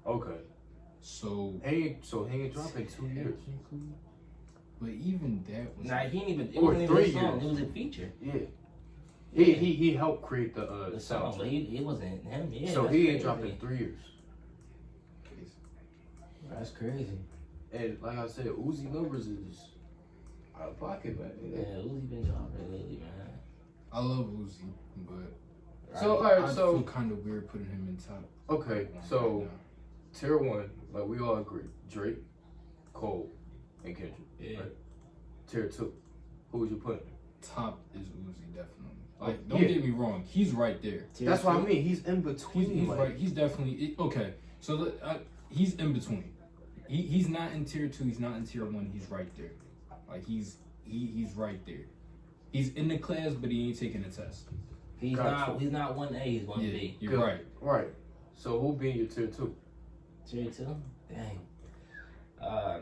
Okay. So He ain't dropped in 2 years. But even that was Nah, he didn't even. It Or wasn't even 3 a song. years. It was a feature. Yeah. He helped create the The song, but soundtrack. it wasn't him. Yeah. So that's he crazy. ain't dropped in 3 years. That's crazy. And like I said, Uzi numbers is out of pocket, man. Yeah, Uzi been dropping lately, man. I love Uzi, but So I alright, so feel kind of weird putting him in top. okay, one so right now. tier 1, like we all agree, Drake, Cole, and Kendrick. Yeah. Right? Tier 2, who would you put? Top is Uzi, definitely. Like, don't Yeah. get me wrong, he's right there. Tier That's what I two? mean. He's in between. He's like, right. He's definitely okay. So he's in between. He's not in tier 2. He's not in tier 1. He's right there. Like he's right there. He's in the class, but he ain't taking the test. He's Gotcha. not. He's not 1A. He's 1B. You're Good. right. Right. So who be in your tier 2? Tier 2. Dang.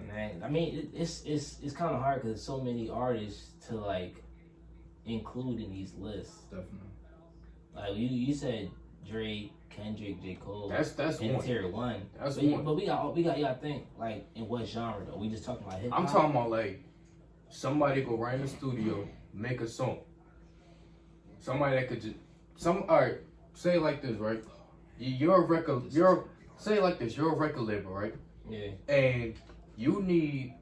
Man. I mean, it's kind of hard because there's so many artists to like include in these lists. Definitely. Like you said, Drake, Kendrick, J. Cole. That's in one. tier 1. That's but, one. But we got you gotta think like in what genre though? We just talking about hip hop. I'm talking about like somebody go right in the studio, make a song. Somebody that could just alright, say it like this, right? You're a record say it like this, you're a record label, right? Yeah. And you need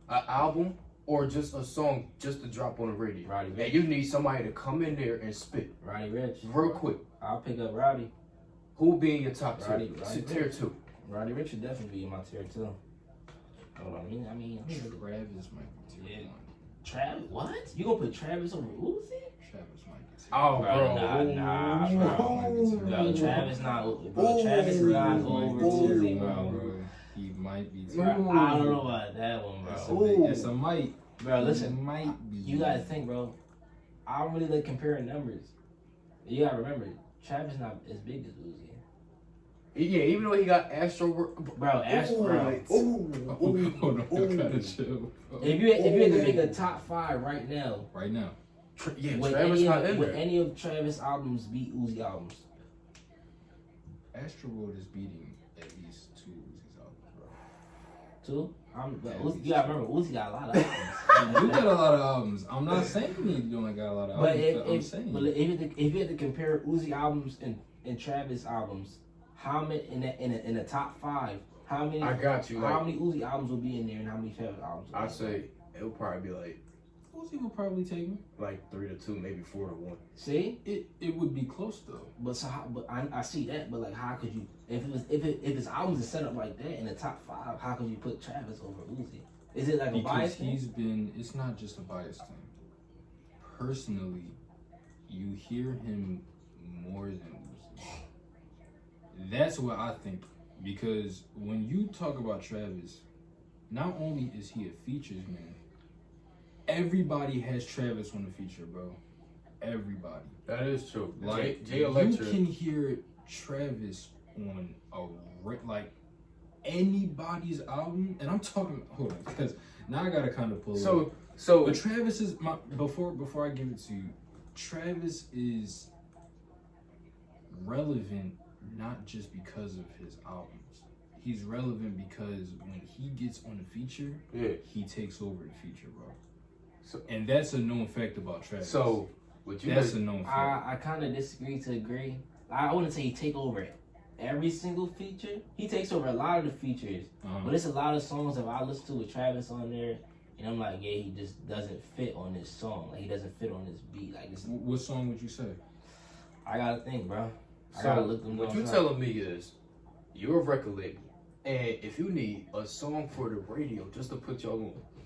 an album or just a song just to drop on the radio. Roddy And Rich. you need somebody to come in there and spit Roddy Rich. real quick. I'll pick up Roddy. Who be in your top tier? Roddy Tier Ricch. 2. Roddy Rich would definitely be in my tier 2. I mean, Travis might be tier Yeah. 1. Travis, what? You gonna put Travis over Uzi? Travis might be tier Oh, 1. bro. Nah, Ooh. bro. Travis not. Bro, Travis is not over Uzi, bro. He might be tier Bro, 1. I don't know about that one, It's bro. a, it's a might. Bro, listen. It might be. You gotta think, bro. I don't really like comparing numbers. You gotta remember, Travis not as big as Uzi. Yeah, even though he got Astro. Bro, Astro. Hold on, gotta chill. Bro. If you had to make a top 5 right now, Right now, Yeah, would Travis not in would there. any of Travis albums beat Uzi albums? Astro World is beating at least 2 Uzi's albums, bro. 2? Yeah, Uzi, you gotta remember, Uzi got a lot of albums. You got a lot of albums. I'm not saying you don't got a lot of But albums. I'm if saying. you had to compare Uzi albums and Travis albums, how many in the top 5? How many? I got you. How Like, many Uzi albums will be in there, and how many Travis albums? Will be I'd in say it would probably be Uzi will probably take me. like 3-2, maybe 4-1. See, It would be close though. but I see that, but like, how could you? If his albums is set up like that in the top 5, how could you put Travis over Uzi? Is it like a Because bias thing? he's been. It's not just a bias thing. Personally, you hear him more than Uzi. That's what I think. Because when you talk about Travis, not only is he a features man, everybody has Travis on the feature, bro. Everybody. That is true. Like J you Electra. can hear Travis on like anybody's album, and I'm talking. Hold on, because now I gotta kind of pull it up. So But Travis is my before I give it to you. Travis is relevant not just because of his albums. He's relevant because when he gets on the feature, yeah. he takes over the feature, bro. So- And that's a known fact about Travis. So what you that's guys, a known fact. I kind of disagree to agree. I wouldn't say he take over every single feature. He takes over a lot of the features, but it's a lot of songs that I listen to with Travis on there, and I'm like, yeah, he just doesn't fit on this song. Like he doesn't fit on this beat. Like this, What song would you say? I gotta think, bro. I so gotta look them what up. you telling me is you're a record label, and if you need a song for the radio just to put y'all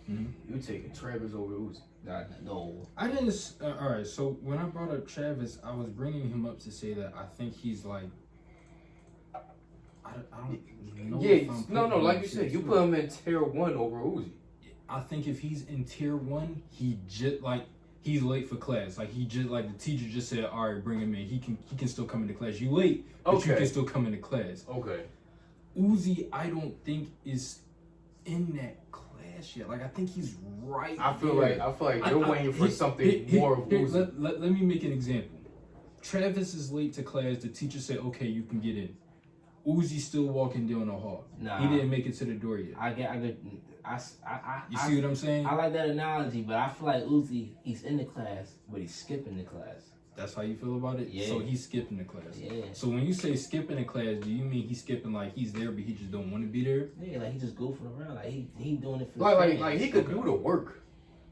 on, you taking Travis over Uzi. No. I didn't. All right. So when I brought up Travis, I was bringing him up to say that I think he's like. I don't know. if I'm No, putting like him you in said, you tier put him in tier 1 over Uzi. I think if he's in tier 1, he just like he's late for class. Like he just like the teacher just said, all right, bring him in. He can still come into class. You late, but you Okay. can still come into class. Okay. Uzi, I don't think is in that class yet. Like I think he's right. I feel there. like you're waiting for something more of Uzi. Let me make an example. Travis is late to class. The teacher said, "Okay, you can get in." Uzi's still walking down the hall. Nah, he didn't make it to the door yet. You see what I'm saying? I like that analogy, but I feel like Uzi, he's in the class, but he's skipping the class. That's how you feel about it? Yeah. So he's skipping the class. Yeah. So when you say skipping the class, do you mean he's skipping like he's there but he just don't want to be there? Yeah, like he just goofing around. Like he doing it for like he could do the work.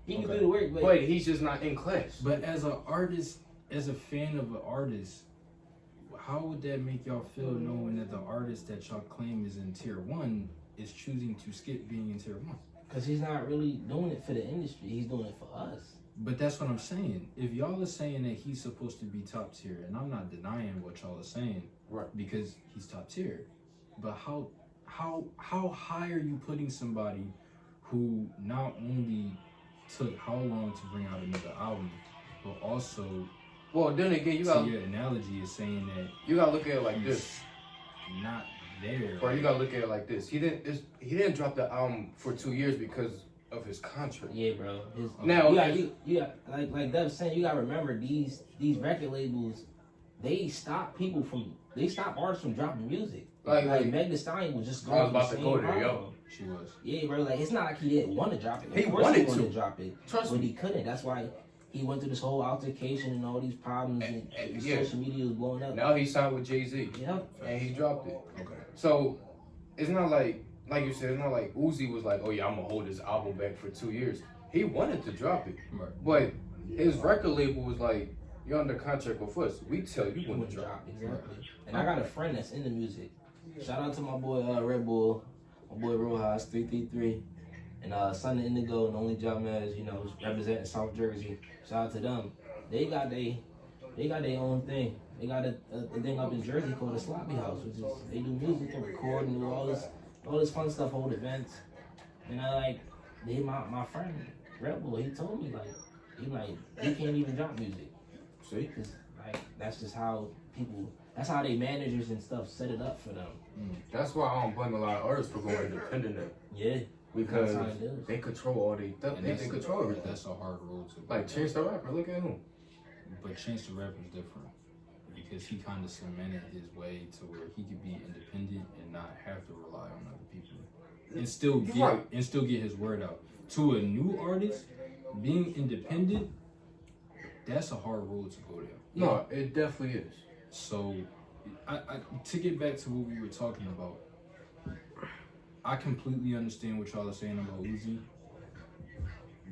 He can do the work, but he's just not in class. But as an artist, as a fan of an artist, how would that make y'all feel knowing that the artist that y'all claim is in tier 1 is choosing to skip being in tier 1? Because he's not really doing it for the industry. He's doing it for us. But that's what I'm saying. If y'all are saying that he's supposed to be top tier, and I'm not denying what y'all are saying, right? Because he's top tier. But how high are you putting somebody who not only took how long to bring out another album, but also, well, then again, you got your analogy is saying that you gotta look at it like this, not there. Or you gotta look at it like this. He didn't drop the album for 2 years because of his contract. Yeah, bro. Now you got like Dev saying, you gotta remember these record labels, they stop artists from dropping music. Like Meg Thee Stallion was just going. I was about to go there, yo. She was. Yeah, bro. Like it's not like he didn't want to drop it. He wanted to drop it, Trust but me. he couldn't. That's why he went through this whole altercation and all these problems, and social media was blowing up. Now he signed with Jay-Z. Yep. And he dropped it. Okay. So it's not like you said, it's not like Uzi was like, oh yeah, I'm gonna hold this album back for 2 years. He wanted to drop it. Right. But his record label was like, you're under contract with us. We tell you when to drop. Exactly. And I got a friend that's into music. Shout out to my boy Red Bull, my boy Rojas 333, and Son of Indigo and Only Job Maz, who's representing South Jersey. Shout out to them. They got their own thing. They got a thing up in Jersey called the Sloppy House, which is they do music and record and do all this fun stuff, hold events. And my friend Red Bull, he told me he can't even drop music. See? Cause that's just how that's how they managers and stuff set it up for them. That's why I don't blame a lot of artists for going independent now. Yeah. Because they control all they stuff. They control everything. That's a hard role to like Chance the Rapper, look at him. But Chance the Rapper is different because he kind of cemented his way to where he could be independent and not have to rely on other people and still get his word out. To a new artist, being independent, that's a hard road to go down. No, it definitely is. So, to get back to what we were talking about, I completely understand what y'all are saying about Uzi,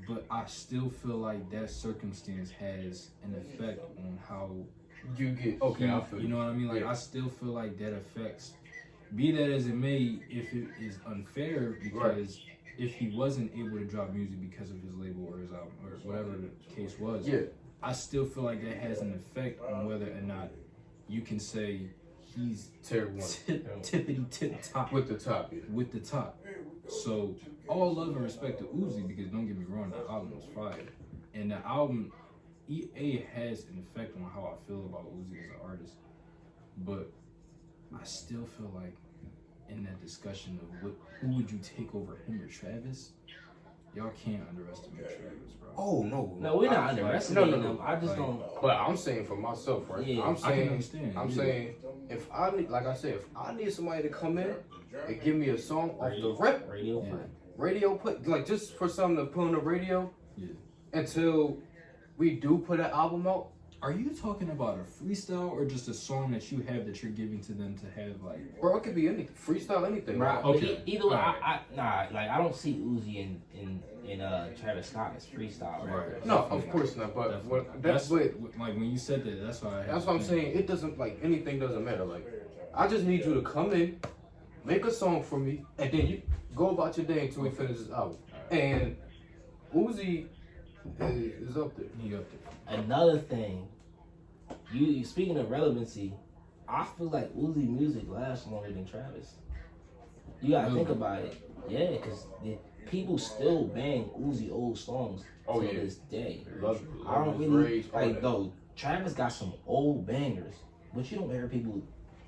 but I still feel like that circumstance has an effect on how you get. Okay, I feel you know what I mean. Like I still feel like that affects. Be that as it may, if it is unfair, because if he wasn't able to drop music because of his label or his album or whatever the case was, I still feel like that has an effect on whether or not you can say he's tippity tip top with the top. With the top. So all love and respect to Uzi, because don't get me wrong, the album was fire, and the album EA has an effect on how I feel about Uzi as an artist. But I still feel like in that discussion of who would you take over, him or Travis? Y'all can't underestimate Travis, bro. Oh no, we're not underestimating him. I just don't. But I'm saying for myself, right? Yeah, I'm saying, I can understand. I'm saying if I need, like I said, if I need somebody to come in and give me a song off the rip, radio put like just for something to put on the radio, until we do put an album out. Are you talking about a freestyle or just a song that you have that you're giving to them to have like? Or it could be anything, freestyle, anything. Right. Okay. Either way, I don't see Uzi in Travis Scott as freestyle. Right. No, of course not. But like when you said that, that's why. That's what I'm saying. It doesn't anything doesn't matter. Like I just need you to come in, make a song for me, and then you go about your day until we finish this album. And Uzi is up there. He up there. Another thing, you speaking of relevancy, I feel like Uzi music lasts longer than Travis. You gotta think about it, because people still bang Uzi old songs to this day. I don't really though. Travis got some old bangers, but you don't hear people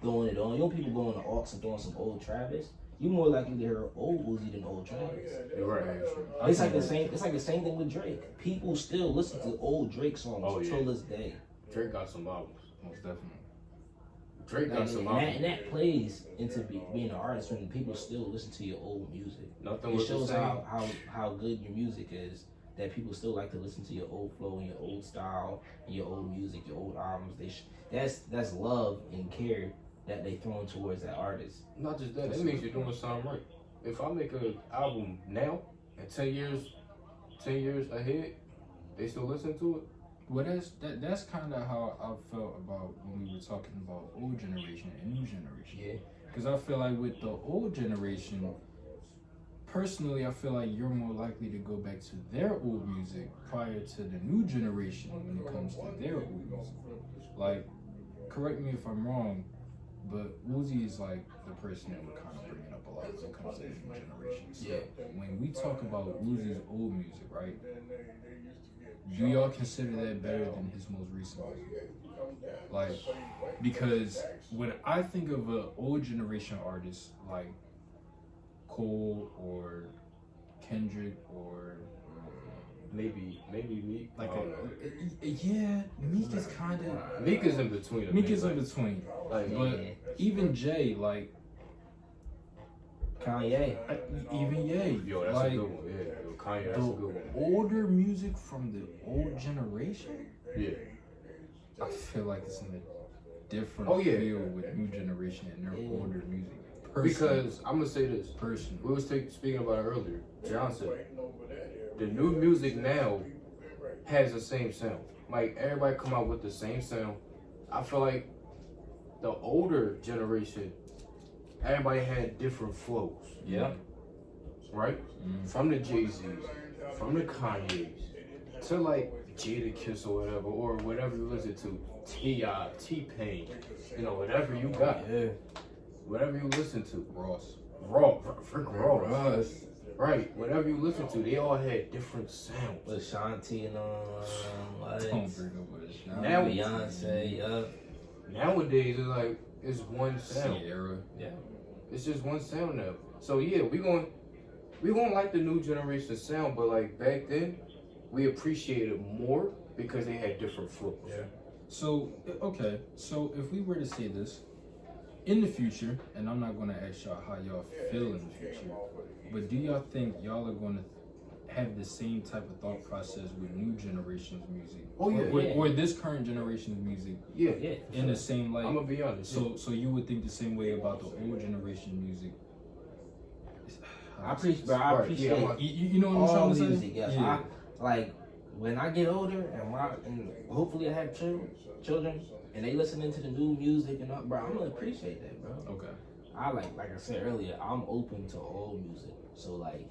throwing it on. You know people going to aux and throwing some old Travis. You more likely to hear old Uzi than old Travis. You're right. It's like the same. It's like the same thing with Drake. People still listen to old Drake songs till this day. Drake got some albums, most definitely. Drake got some albums, and that plays into being an artist when people still listen to your old music. Nothing. It shows how good your music is. That people still like to listen to your old flow and your old style and your old music, your old albums. That's love and care that they throwing towards that artist. Not just that, it makes you doing something right. If I make an album now and 10 years ahead, they still listen to it. Well, that's kind of how I felt about when we were talking about old generation and new generation. Yeah. Because I feel like with the old generation, personally, I feel like you're more likely to go back to their old music prior to the new generation when it comes to their old music. Like, correct me if I'm wrong, but Uzi is like the person that we're kind of bringing up a lot when it comes to the new generation. So when we talk about Uzi's old music, right? Do y'all consider that better than his most recent music? Like, because when I think of an old generation artist like Cole or Kendrick or maybe Meek. Like Meek is kind of Meek is in between. Meek is in between. Like, but even Jay, like Kanye, even Ye, yo, that's like, a good one. Yeah, yo, Kanye, that's a good one. Older music from the old generation. Yeah, I feel like it's in a different feel with new generation and their older music. Because I'm gonna say this. We was speaking about it earlier. John said the new music now has the same sound. Like everybody come out with the same sound. I feel like the older generation, everybody had different flows. Yeah. Right? From the Jay-Z's, from the Kanye's, to like Jadakiss or whatever you listen to, T.I., T-Pain, whatever you got. Yeah. Whatever you listen to. Rick Ross. Right, whatever you listen to, they all had different sounds. With Shanti and Don't bring up with it. now Beyonce, Nowadays, it's one sound. Sierra. Yeah. It's just one sound now. So yeah, we gonna like the new generation sound, but like back then, we appreciated it more because they had different flows. Yeah. So if we were to say this in the future, and I'm not gonna ask y'all how y'all feel in the future, but do y'all think y'all are gonna have the same type of thought process with new generation's music? Oh yeah. Or this current generation's music? Yeah. In the same light. I'm gonna be honest. So you would think the same way about the old generation music? I appreciate you know what I'm trying to say? Music, yes. Yeah. Like when I get older and hopefully I have children and they listening to the new music and all, bro, I'm gonna appreciate that, bro. Okay. I like I said earlier, I'm open to all music. So like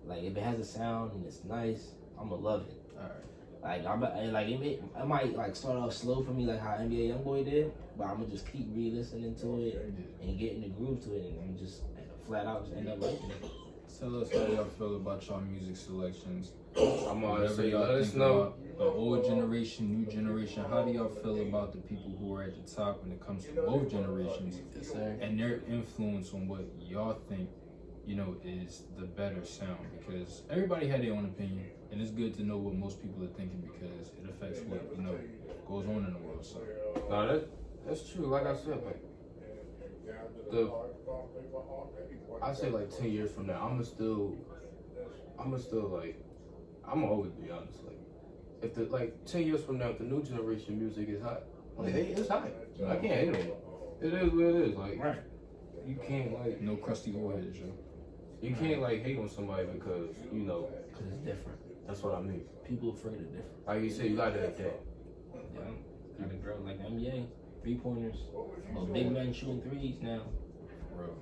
if it has a sound and it's nice, I'm gonna love it. All right. It might like start off slow for me, like how NBA YoungBoy did, but I'm gonna just keep re-listening to it and get in the groove to it, and I'm just flat out just end up liking it. Tell us how y'all feel about y'all music selections. I'm gonna say, y'all let us think know. about the old generation, new generation. How do y'all feel about the people who are at the top when it comes to both generations and their influence on what y'all think, is the better sound? Because everybody had their own opinion, and it's good to know what most people are thinking because it affects what goes on in the world. So, no, that's true. Like I said, I say 10 years from now, I'm gonna always be honest. If 10 years from now, if the new generation music is hot, it's hot. I can't hate on it. It is what it is. Right. You can't no crusty warheads, yo. You can't hate on somebody because Because it's different. That's what I mean. People afraid of different. Like you said, you gotta adapt. Yeah. Got a girl like NBA, 3-pointers. Big men shooting threes now. Bro.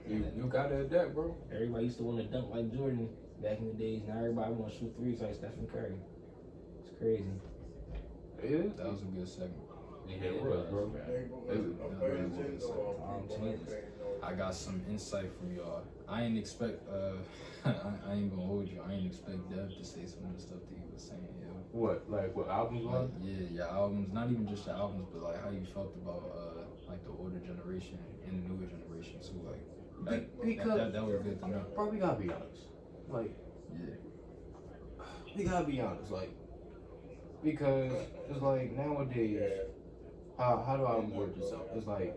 You gotta adapt, bro. Everybody used to want to dunk like Jordan back in the days. Now everybody want to shoot threes like Stephen Curry. It's crazy. Yeah. That was a good segment. Yeah, it was, bro. That was a good segment. Changes. I got some insight from y'all. I ain't expect I ain't gonna hold you. I ain't expect Dev to say some of the stuff that he was saying, yo. What? Like what albums Like, was? yeah, your albums, not even just your albums, but like how you felt about like the older generation and the newer generation too. Like that was good to know. Bro, we gotta be honest. Like, Yeah. we gotta be honest. Like, because it's like nowadays, how do I word this out? It's like,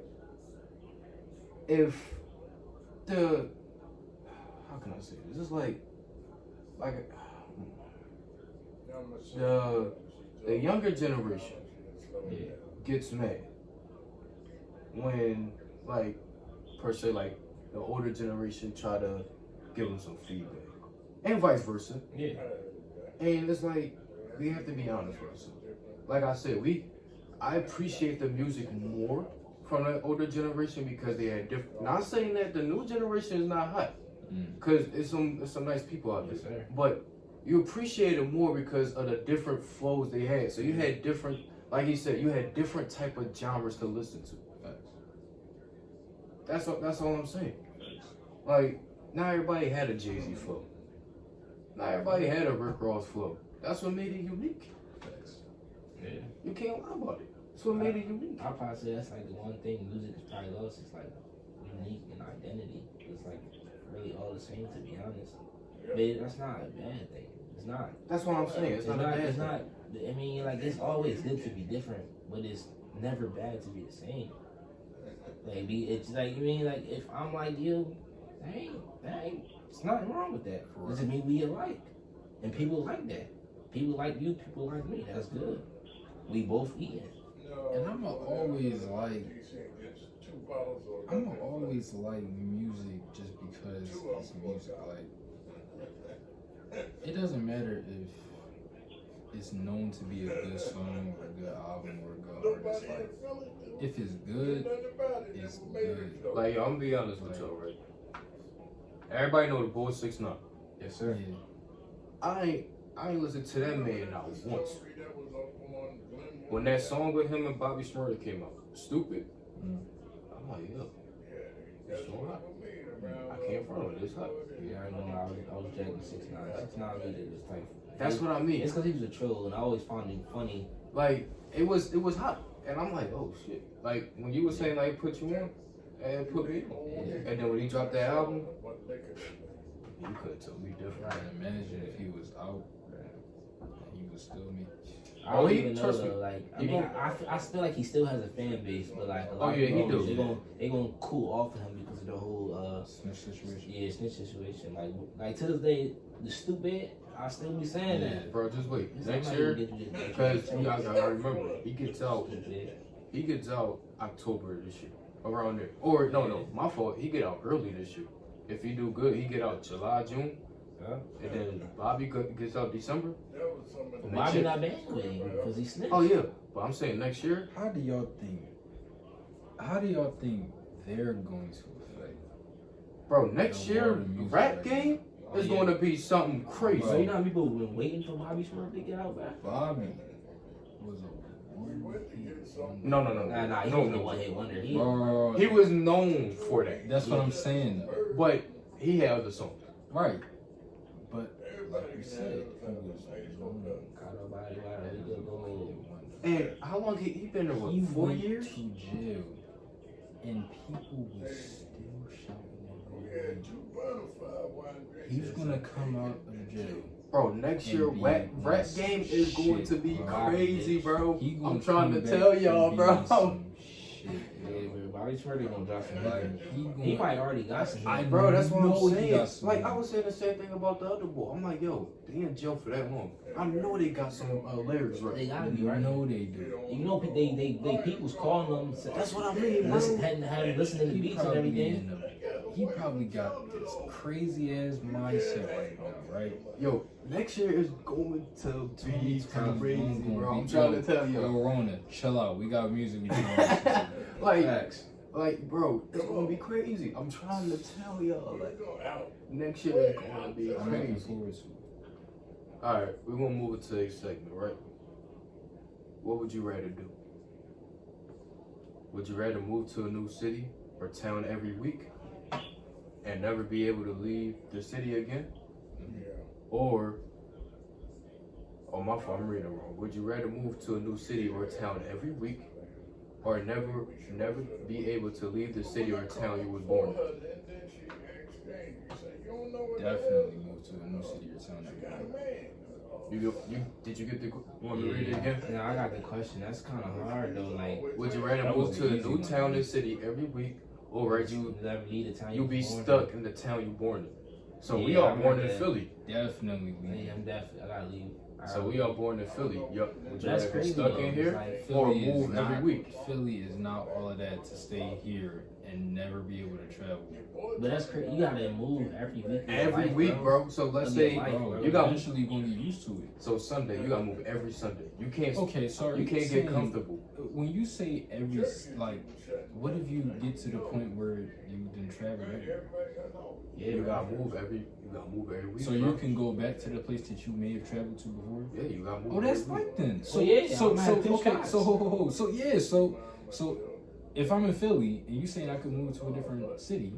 if the, how can I say this? It's like the younger generation gets mad when, like, per se, like, the older generation try to give them some feedback. And vice versa. Yeah. And it's like, we have to be honest with ourselves. Like I said, I appreciate the music more from the older generation because they had different. Not saying that the new generation is not hot, because it's some nice people out there. But you appreciate it more because of the different flows they had. So you had different, like he said, you had different type of genres to listen to. That's all I'm saying. Like, not everybody had a Jay-Z flow. Not everybody had a Rick Ross flow. That's what made it unique. Yeah. You can't lie about it. That's what made it unique. I'll probably say that's like the one thing music is probably lost. It's like unique and identity. It's like really all the same, to be honest. But that's not a bad thing. It's not. That's what I'm saying. It's not a bad It's thing. not. I mean, like, it's always good to be different, but it's never bad to be the same. Like, it's like, I mean, like, if I'm like you, it's nothing wrong with that. It doesn't mean we alike. And people like that. People like you, people like me. That's good. We both eating. And I'ma always like music just because it's music. Like, it doesn't matter if it's known to be a good song or a good album or a good artist. Like, if it's good, it's good. Like, yo, I'm gonna be honest with y'all, right? Everybody know the boy 6ix9ine. Yes, sir. Yeah. I ain't listened to that man not once. When that song with him and Bobby Shmurda came out, Stupid. I'm like, yo, it's so hot. I can't front with it. It's hot. Yeah, I know. I was jacking 6ix9ine. 6ix9ine music was type. That's what I mean. It's because he was a troll, and I always found him funny. Like, it was hot, and I'm like, oh shit. Like, when you were saying like put you on, and put me on, and then when he dropped that album, you could have told me different. I can imagine if he was out, he would still me. I don't he even know trust me. though. Like, I mean, I feel like he still has a fan base, but like a lot yeah, of he people, do. they gonna cool off of him because of the whole Snitch situation. yeah, snitch situation. Like to this day, the stupid, I still be saying that. Bro, just wait. It's Next not year, like you because get you guys gotta remember, he gets out stupid. October this year, around there. Or no, my fault. He get out early this year. If he do good, he get out July, June, and then Bobby gets out December. Bobby not bad with him because he snitched. Oh yeah, but I'm saying next year. How do y'all think they're going to affect? Bro, next The year, world of music rap right game now. is going to be something crazy. So you know how people been waiting for Bobby Shmurda to get out, man? Bobby was a one-hit wonder. No. Nah, he no, was a one-hit wonder. Bro, He was known for that. that's what I'm saying. But he had other songs. Right. But like you said, he was Caught nobody, he good go. And how long he been there? What, he 4 went years? to jail, and people was still shouting at him. He's gonna come out of jail. Bro, next year and be rap on game some is going shit, to be bro. crazy, bro. He gonna I'm trying to come tell back y'all, and be bro. on some shit. Yeah, man, Bobby Shmurda gonna drop some Like, hits. he He gonna, might already got some hits. Bro, that's what know I'm he saying. got some Like, hits. I was saying the same thing about the other boy. I'm like, yo, they in jail for that long. I know they got some lyrics They right. gotta be you right. know they do. You know, they people's calling them. That's what I mean, bro. Had listening to the beats and everything. He probably got this crazy ass mindset right now, right? Yo, next year is going to be crazy, bro. I'm Yo, trying to tell Yo, you. Rona, chill out. We got music we can Like, Facts. bro, it's gonna be crazy. I'm trying to tell y'all, like, next year is gonna be I'm looking crazy. forward to it. All right, we're gonna move it to the segment, right? What would you rather do? Would you rather move to a new city or town every week, and never be able to leave the city again? Or, oh my fault, I'm reading it wrong. Would you rather move to a new city or town every week, or never be able to leave the city or town you was born in? Definitely move to a new city or town. Did you get the? Want me to read it again? Yeah, I got the question. That's kind of hard though. Like, would you rather move to a new town and city every week, or would you never leave the town you be stuck in the town you born in? So Yeah, we all I'm born like in that. Philly. Definitely. Yeah, I'm definitely. I gotta leave. So we all born in Philly. Yup. Would you That's rather be crazy, stuck though. in It's here like or Philly is move every not- week? Philly is not all of that to stay here and never be able to travel. But that's crazy. You gotta move every week. of your Every life, week, bro. So let's Of your say life, Bro, you got eventually you're gonna get used to it. so Sunday. You gotta move every Sunday. You can't. Okay, sorry. You can't get comfortable. When you say every, like, what if you get to the point where you didn't travel everywhere? Yeah, You bro. gotta move every. You gotta move every week. So bro. you can go back to the place that you may have traveled to before? Yeah, you gotta move. Oh, that's every week. like then. So yeah, so I'm gonna have two okay. shots. So ho. So yeah. So if I'm in Philly and you saying I could move to a different city,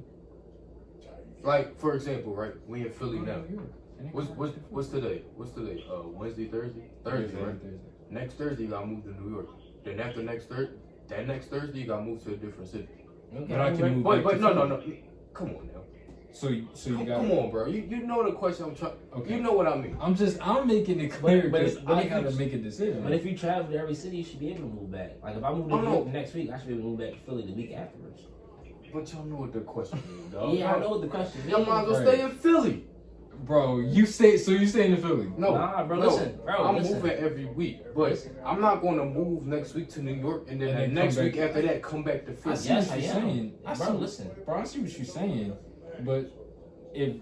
Like for example, right? We in Philly go to now. New York. And then What's come what's back to what's today? What's today? Wednesday, Thursday, right? Thursday. Next Thursday you gotta move to New York. Then after next Thursday you gotta move to a different city. Okay, But I can move But back to no. Philly. Come on now. So you got. Come on, bro. You know the question I'm trying. Okay. You know what I mean. I'm making it clear But because I if gotta you- make a decision. But if you travel to every city, you should be able to move back. Like if I move to Oh, New no. York next week, I should be able to move back to Philly the week afterwards. But y'all know what the question is, dog. Yeah, I know what the question is. Y'all might as well Right. stay in Philly. Bro, you staying in Philly? No, Nah, bro, no. listen, bro, I'm listen. moving every week, but Listen. I'm not going to move next week to New York and then, And then the next come week back. after that come back to I Philly. see Yes, what you're I am. saying. Bro, listen. Bro, I see what you're saying. But if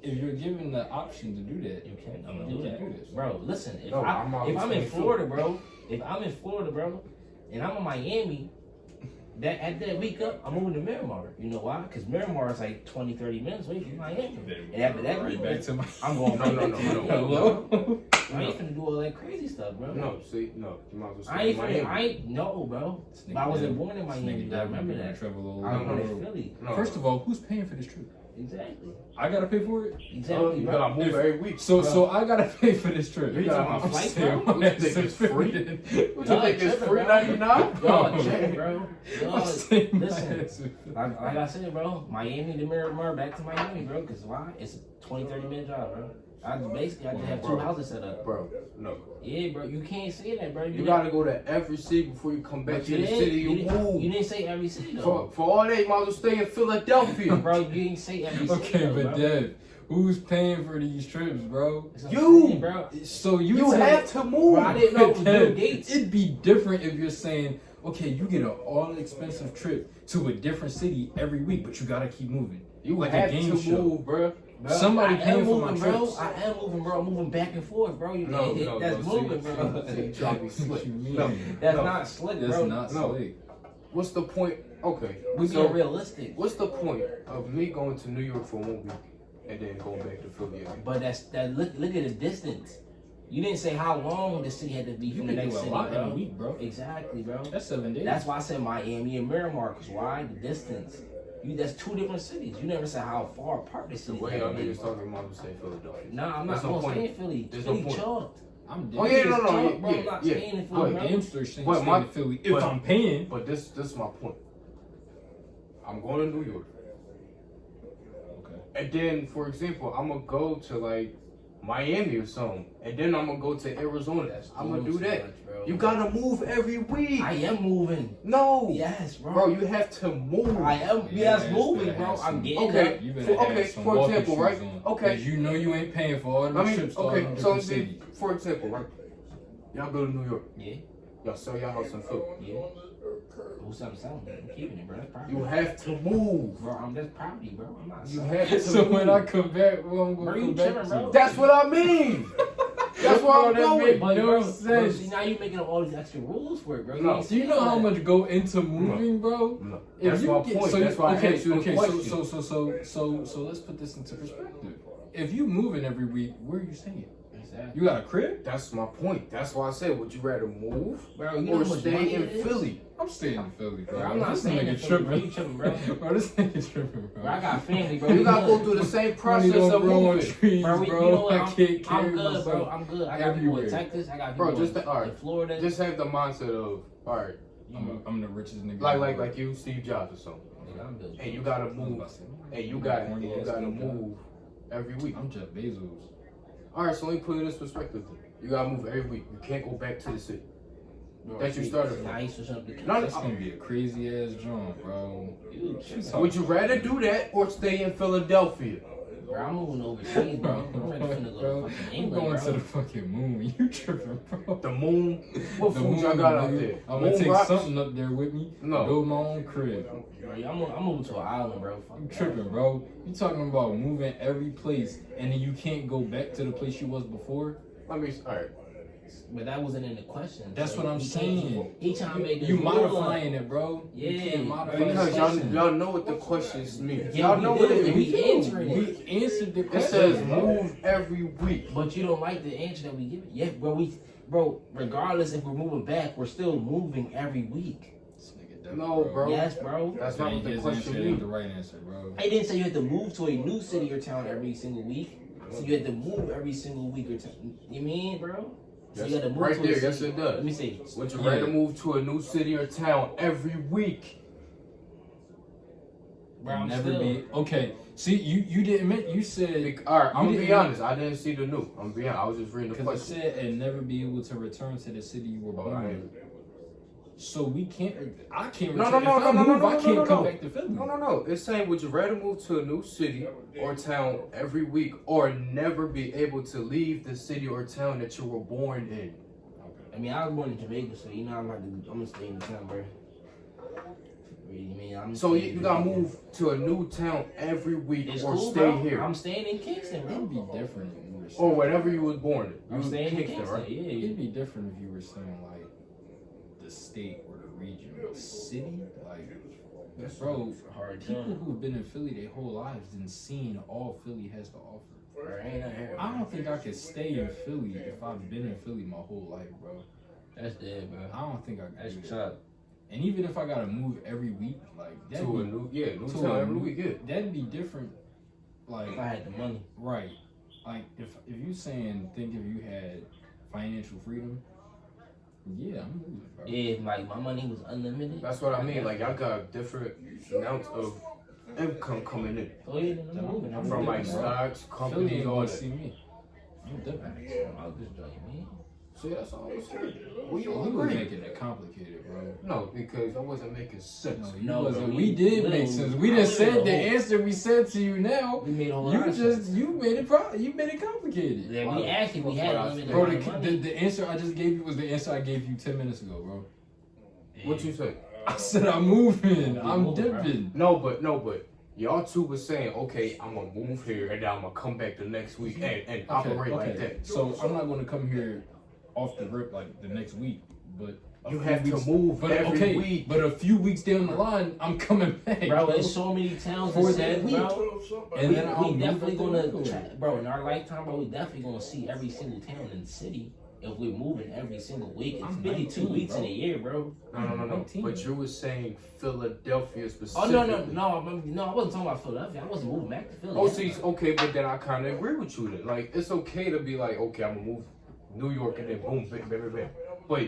you're given the option to do that, You can't I'm do gonna that, do this. bro. Listen, if No, I'm I'm in saying Florida, bro, and I'm in Miami, that at that week up, I'm moving to Miramar. You know why? Because Miramar is like 20, 30 minutes away from Miami. And after that right week, back to my. I'm going No, right no, back no, to no. Miami, Hello. bro. I ain't finna do all that crazy stuff, bro. No, see, no, you might as well stay I ain't in Miami. finna, I ain't, no, bro. But I wasn't born in Miami. You gotta remember that. Travel all I was over born the in world. Philly. No. First of all, who's paying for this trip? Exactly. I gotta pay for it. Exactly, you bro. gotta move If- every week. So Bro. so I gotta pay for this trip. You talking about I'm flights, staying bro? on You that think it's free? free? What Y'all you think it's tripping, free bro. 99? Y'all tripping, bro. Y'all, I'm staying my listen. ass in Philly. like I said, bro, Miami to Miramar, back to Miami, bro. Because why? It's a 20, 30 minute drive, bro. I just have two Bro. houses set up. Bro, no. Yeah, bro. You can't say that, bro. You gotta go to every city before you come back But to the city you moved. You didn't say every city though. For all that, you might as well stay in Philadelphia. Bro, you didn't say every city. Okay, though, but bro. Dev, who's paying for these trips, bro? That's what I'm You. saying, bro. So you You tell- have to move. Bro, I didn't know it was Bill Dev, Gates. it'd be different if you're saying, okay, you get an all-expensive trip to a different city every week, but you gotta keep moving. You like have a game to show. move, bro. Bro, Somebody I am paying for my moving, bro. trips. I am moving, bro. I'm moving back and forth, bro. You No, can't no, that's no, moving, see, bro. see, you trying to be What slick. you mean? No, That's no. not slick, That's bro. not No. slick. What's the point? Okay, We so being realistic. what's the point of me going to New York for 1 week and then going back to Philly again? But look at the distance. You didn't say how long the city had to be You from the can next do a city, lot in a bro. week, bro. Exactly, bro. That's 7 days. That's why I said Miami and Miramar. Cause why? The distance. That's two different cities. You never said how far apart the The cities way had y'all to be. niggas talking, might as well stay in Philadelphia. Nah, I'm There's not no gonna stay point. in Philly. There's no Philly point. chalked. I'm Oh yeah, no, Chalk, no, bro. yeah, I'm not yeah, staying in yeah. Philly, I'm bro. damn sure staying But my- in Philly if but- I'm paying. But this is my point. I'm going to New York, Okay. and then, for example, I'm gonna go to like Miami or something, and then I'm gonna go to Arizona. I'm gonna do Doing too that. much, bro. You gotta move every week. I am moving. No, Yes, bro. bro, you have to move. I am. Yeah, Yes, moving, better bro. have I'm some- getting Okay. up. You better For- have okay, some for walking example, shoes right? on, Okay. 'cause you know you ain't paying for all the I mean, trips to all okay, them so different cities. for example, right? Y'all go to New York. Yeah, Y'all sell your house in Philly. yeah. Who's I'm selling? I'm keeping it, bro. That's property. You have to move. Bro, that's property, bro. I'm not You selling. have to So move. when I come back, well, I'm Bro, gonna you come back tripping, to bro. That's what I mean. That's where I'm Bro, that going. make But, no bro, sense. see, now you making up all these extra rules for it, bro. No. ain't Do you saying know how that. much go into moving, bro? No. If That's you my get- point. So That's why I okay, asked you the okay, question. so let's put this into perspective. If you moving every week, where are you staying? You got a crib? That's my point. That's why I said, would you rather move Bro, you know or how much stay money in it is? Philly? I'm staying in Philly, bro. I'm not this staying in nigga Philly, tripping. you tripping, bro. Bro, this nigga tripping, bro. Bro, I got family, bro. You gotta go through the same process of moving. Trees, Bro, bro. you know what? I can't carry I'm good, myself bro. I'm good. I got people in everywhere. Texas. I got Bro, people just all right. in Florida. Just have the mindset of, all right, I'm the richest nigga. like you, Steve Jobs or something. Nigga, I'm built. And you gotta move. And you gotta move every week. I'm Jeff Bezos. All right, so let me put it in this perspective. You gotta move every week. You can't go back to the city Bro, that you started from. nice or something. No, That's gonna be a crazy ass joint, bro. Would you rather do that or stay in Philadelphia? Bro, I'm moving overseas, bro. I'm ready to go to fucking I'm England, going bro. to the fucking moon. You tripping, bro? The moon. What The food y'all moon, got out nigga. there? I'm gonna Moon take rocks? something up there with me. No. Build my own crib. Bro, I'm moving to an island, bro. Fuck You that. tripping, bro? You talking about moving every place and then you can't go back to the place you was before? Let me. All right. But that wasn't in the question. That's what I'm he saying. can't- He trying to make You this rule up. modifying it, bro. You Yeah, can't modify Because the y'all, question. y'all know what the questions mean. Yeah, Y'all we know do. what it We means. answering it. We answered the It question. says move every week. But you don't like the answer that we give it. Yeah, bro, regardless if we're moving back, we're still moving every week. This nigga definitely, No, bro. Yes, bro. That's not what the His question answer ain't means. the right answer, bro. I didn't say you had to move to a new city or town every single week. So you had to move every single week or town. You mean, bro? So you Yes, had to move right to there. a Yes, city. it does. Let me see. Would you Yeah. rather move to a new city or town every week? Bro, I'm Never still. be okay. See, you didn't admit. You said All right, I'm You gonna be didn't- honest. I didn't see the new. I'm gonna be honest. I was just reading the because it question. said and never be able to return to the city you were Oh, born I in. ain't- So we can't. I can't. No, return. no, If no, I no, no, move, no, I no, can't no, come no. back to Philly. No. It's saying, would you rather move to a new city or town every week, or never be able to leave the city or town that you were born in? I mean, I was born in Jamaica, so you know I'm gonna stay in the town, bro. You mean, So you gotta move to a new town every week It's or cool, stay bro. here, I'm staying in Kingston, It'd bro. be different if you were or saying. wherever you was born in. You I'm was staying in Kingston, Kingston, right? yeah. It'd be different if you were saying like the state or the region, but city, like. That's Bro, Hard people time. who've been in Philly their whole lives and seen all Philly has to offer. Bro, ain't nothing here, I bro. don't think I could stay in Philly if I've been in Philly my whole life, bro. That's dead, bro. I don't think I That's could. tough. And even if I gotta move every week, like that'd To a be, new to town a every new- week. Yeah. that'd be different. Like If I had the money. right, like if you saying think if you had financial freedom, yeah, I'm moving, bro. Yeah, if like my money was unlimited. That's what I mean. Like y'all got different amounts of income coming in Go ahead and I'm moving. I'm from like moving, stocks, Philly companies, ain't all gonna that. see me. I'm different. I'm out this joint, man. See, that's all I'm saying. We You all was agree. making it complicated, bro. No, because I wasn't making sense. No, you No, wasn't. bro, We you did literally- make sense. We I just said literally the whole- answer we said to you now. We made a whole lot You of just sense. you made it you made it complicated. Yeah, we asked if we had unlimited Bro, money. the answer I just gave you was the answer I gave you 10 minutes ago, bro. What you say? I said I'm moving. I'm moving, bro. dipping. No, but y'all two was saying, okay, I'm gonna move here and then I'm gonna come back the next week and operate like that. So I'm not gonna come here off the rip like the next week, but a You few have to weeks- move But every okay, week. but a few weeks down the line, I'm coming back, Bro, there's so many towns For in that city, week. bro. And then I'll we move definitely up the gonna, week. bro, in our lifetime, bro, we definitely gonna see every single town in the city if we're moving every single week. It's I'm 52 19, weeks bro. in a year, bro. No. 19. But you was saying Philadelphia Oh, specifically. no, I wasn't talking about Philadelphia. I wasn't moving back to Philly. Oh, see, okay, but then I kind of agree with you then. Like, it's okay to be like, okay, I'm gonna move New York and then boom, bam. But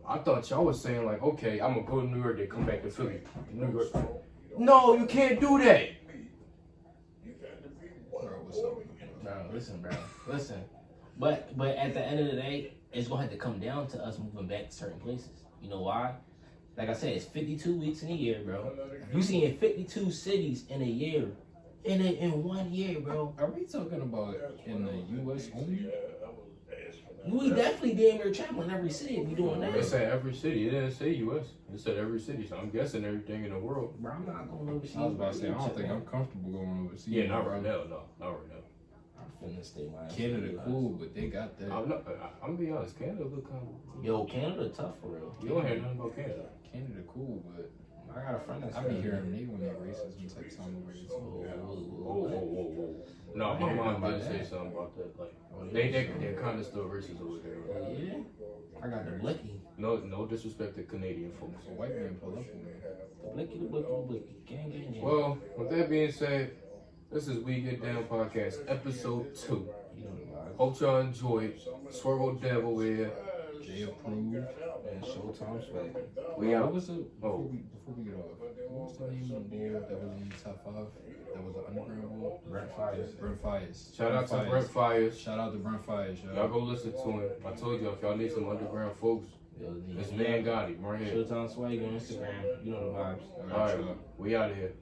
I thought y'all was saying like, okay, I'm gonna go to New York and come back to Philly. New York. No, you can't do that. Bro, what's up? Bro, listen. But at the end of the day, it's gonna have to come down to us moving back to certain places. You know why? Like I said, it's 52 weeks in a year, bro. You seeing 52 cities in a year, in 1 year, bro. Are we talking about in the U.S. only? We definitely damn near traveling every city if we doing It that. said every city. It didn't say U.S. It said every city. So I'm guessing everything in the world. Bro, I'm not going overseas. I was about to say I don't think I'm comfortable going overseas. Yeah, not bro. right now. No, not right now. I'm finna stay my ass Canada in the cool, but they got that. I'm gonna be honest. Canada look kind of. Yo, Canada tough for real. You don't hear nothing about Canada. Canada cool, but I got a friend that's I be hearing they when they racist and take some over here Oh, too. Whoa. No, I my hear mom about did say that. something something about that. Like they're kind of still racist over there. Yeah, I got the blicky. No disrespect to Canadian folks. A white man pull up on me. The blicky. Gang, gang, gang. Well, with that being said, this is We Get Down Podcast, episode 2. You know the vibes. Hope y'all enjoyed. Swervo Devil here. J approved. And Showtime swag. We What out. was the before we get off? What was the name of the board that was in the top 5? That was an underground board. Brent Fires. Shout out to Brent Fires. Shout out to Brent Fires, y'all. Y'all go listen to him. I told y'all if y'all need some underground folks, this man got him right here. Showtime swag on Instagram. You know the vibes. All right, we out of here.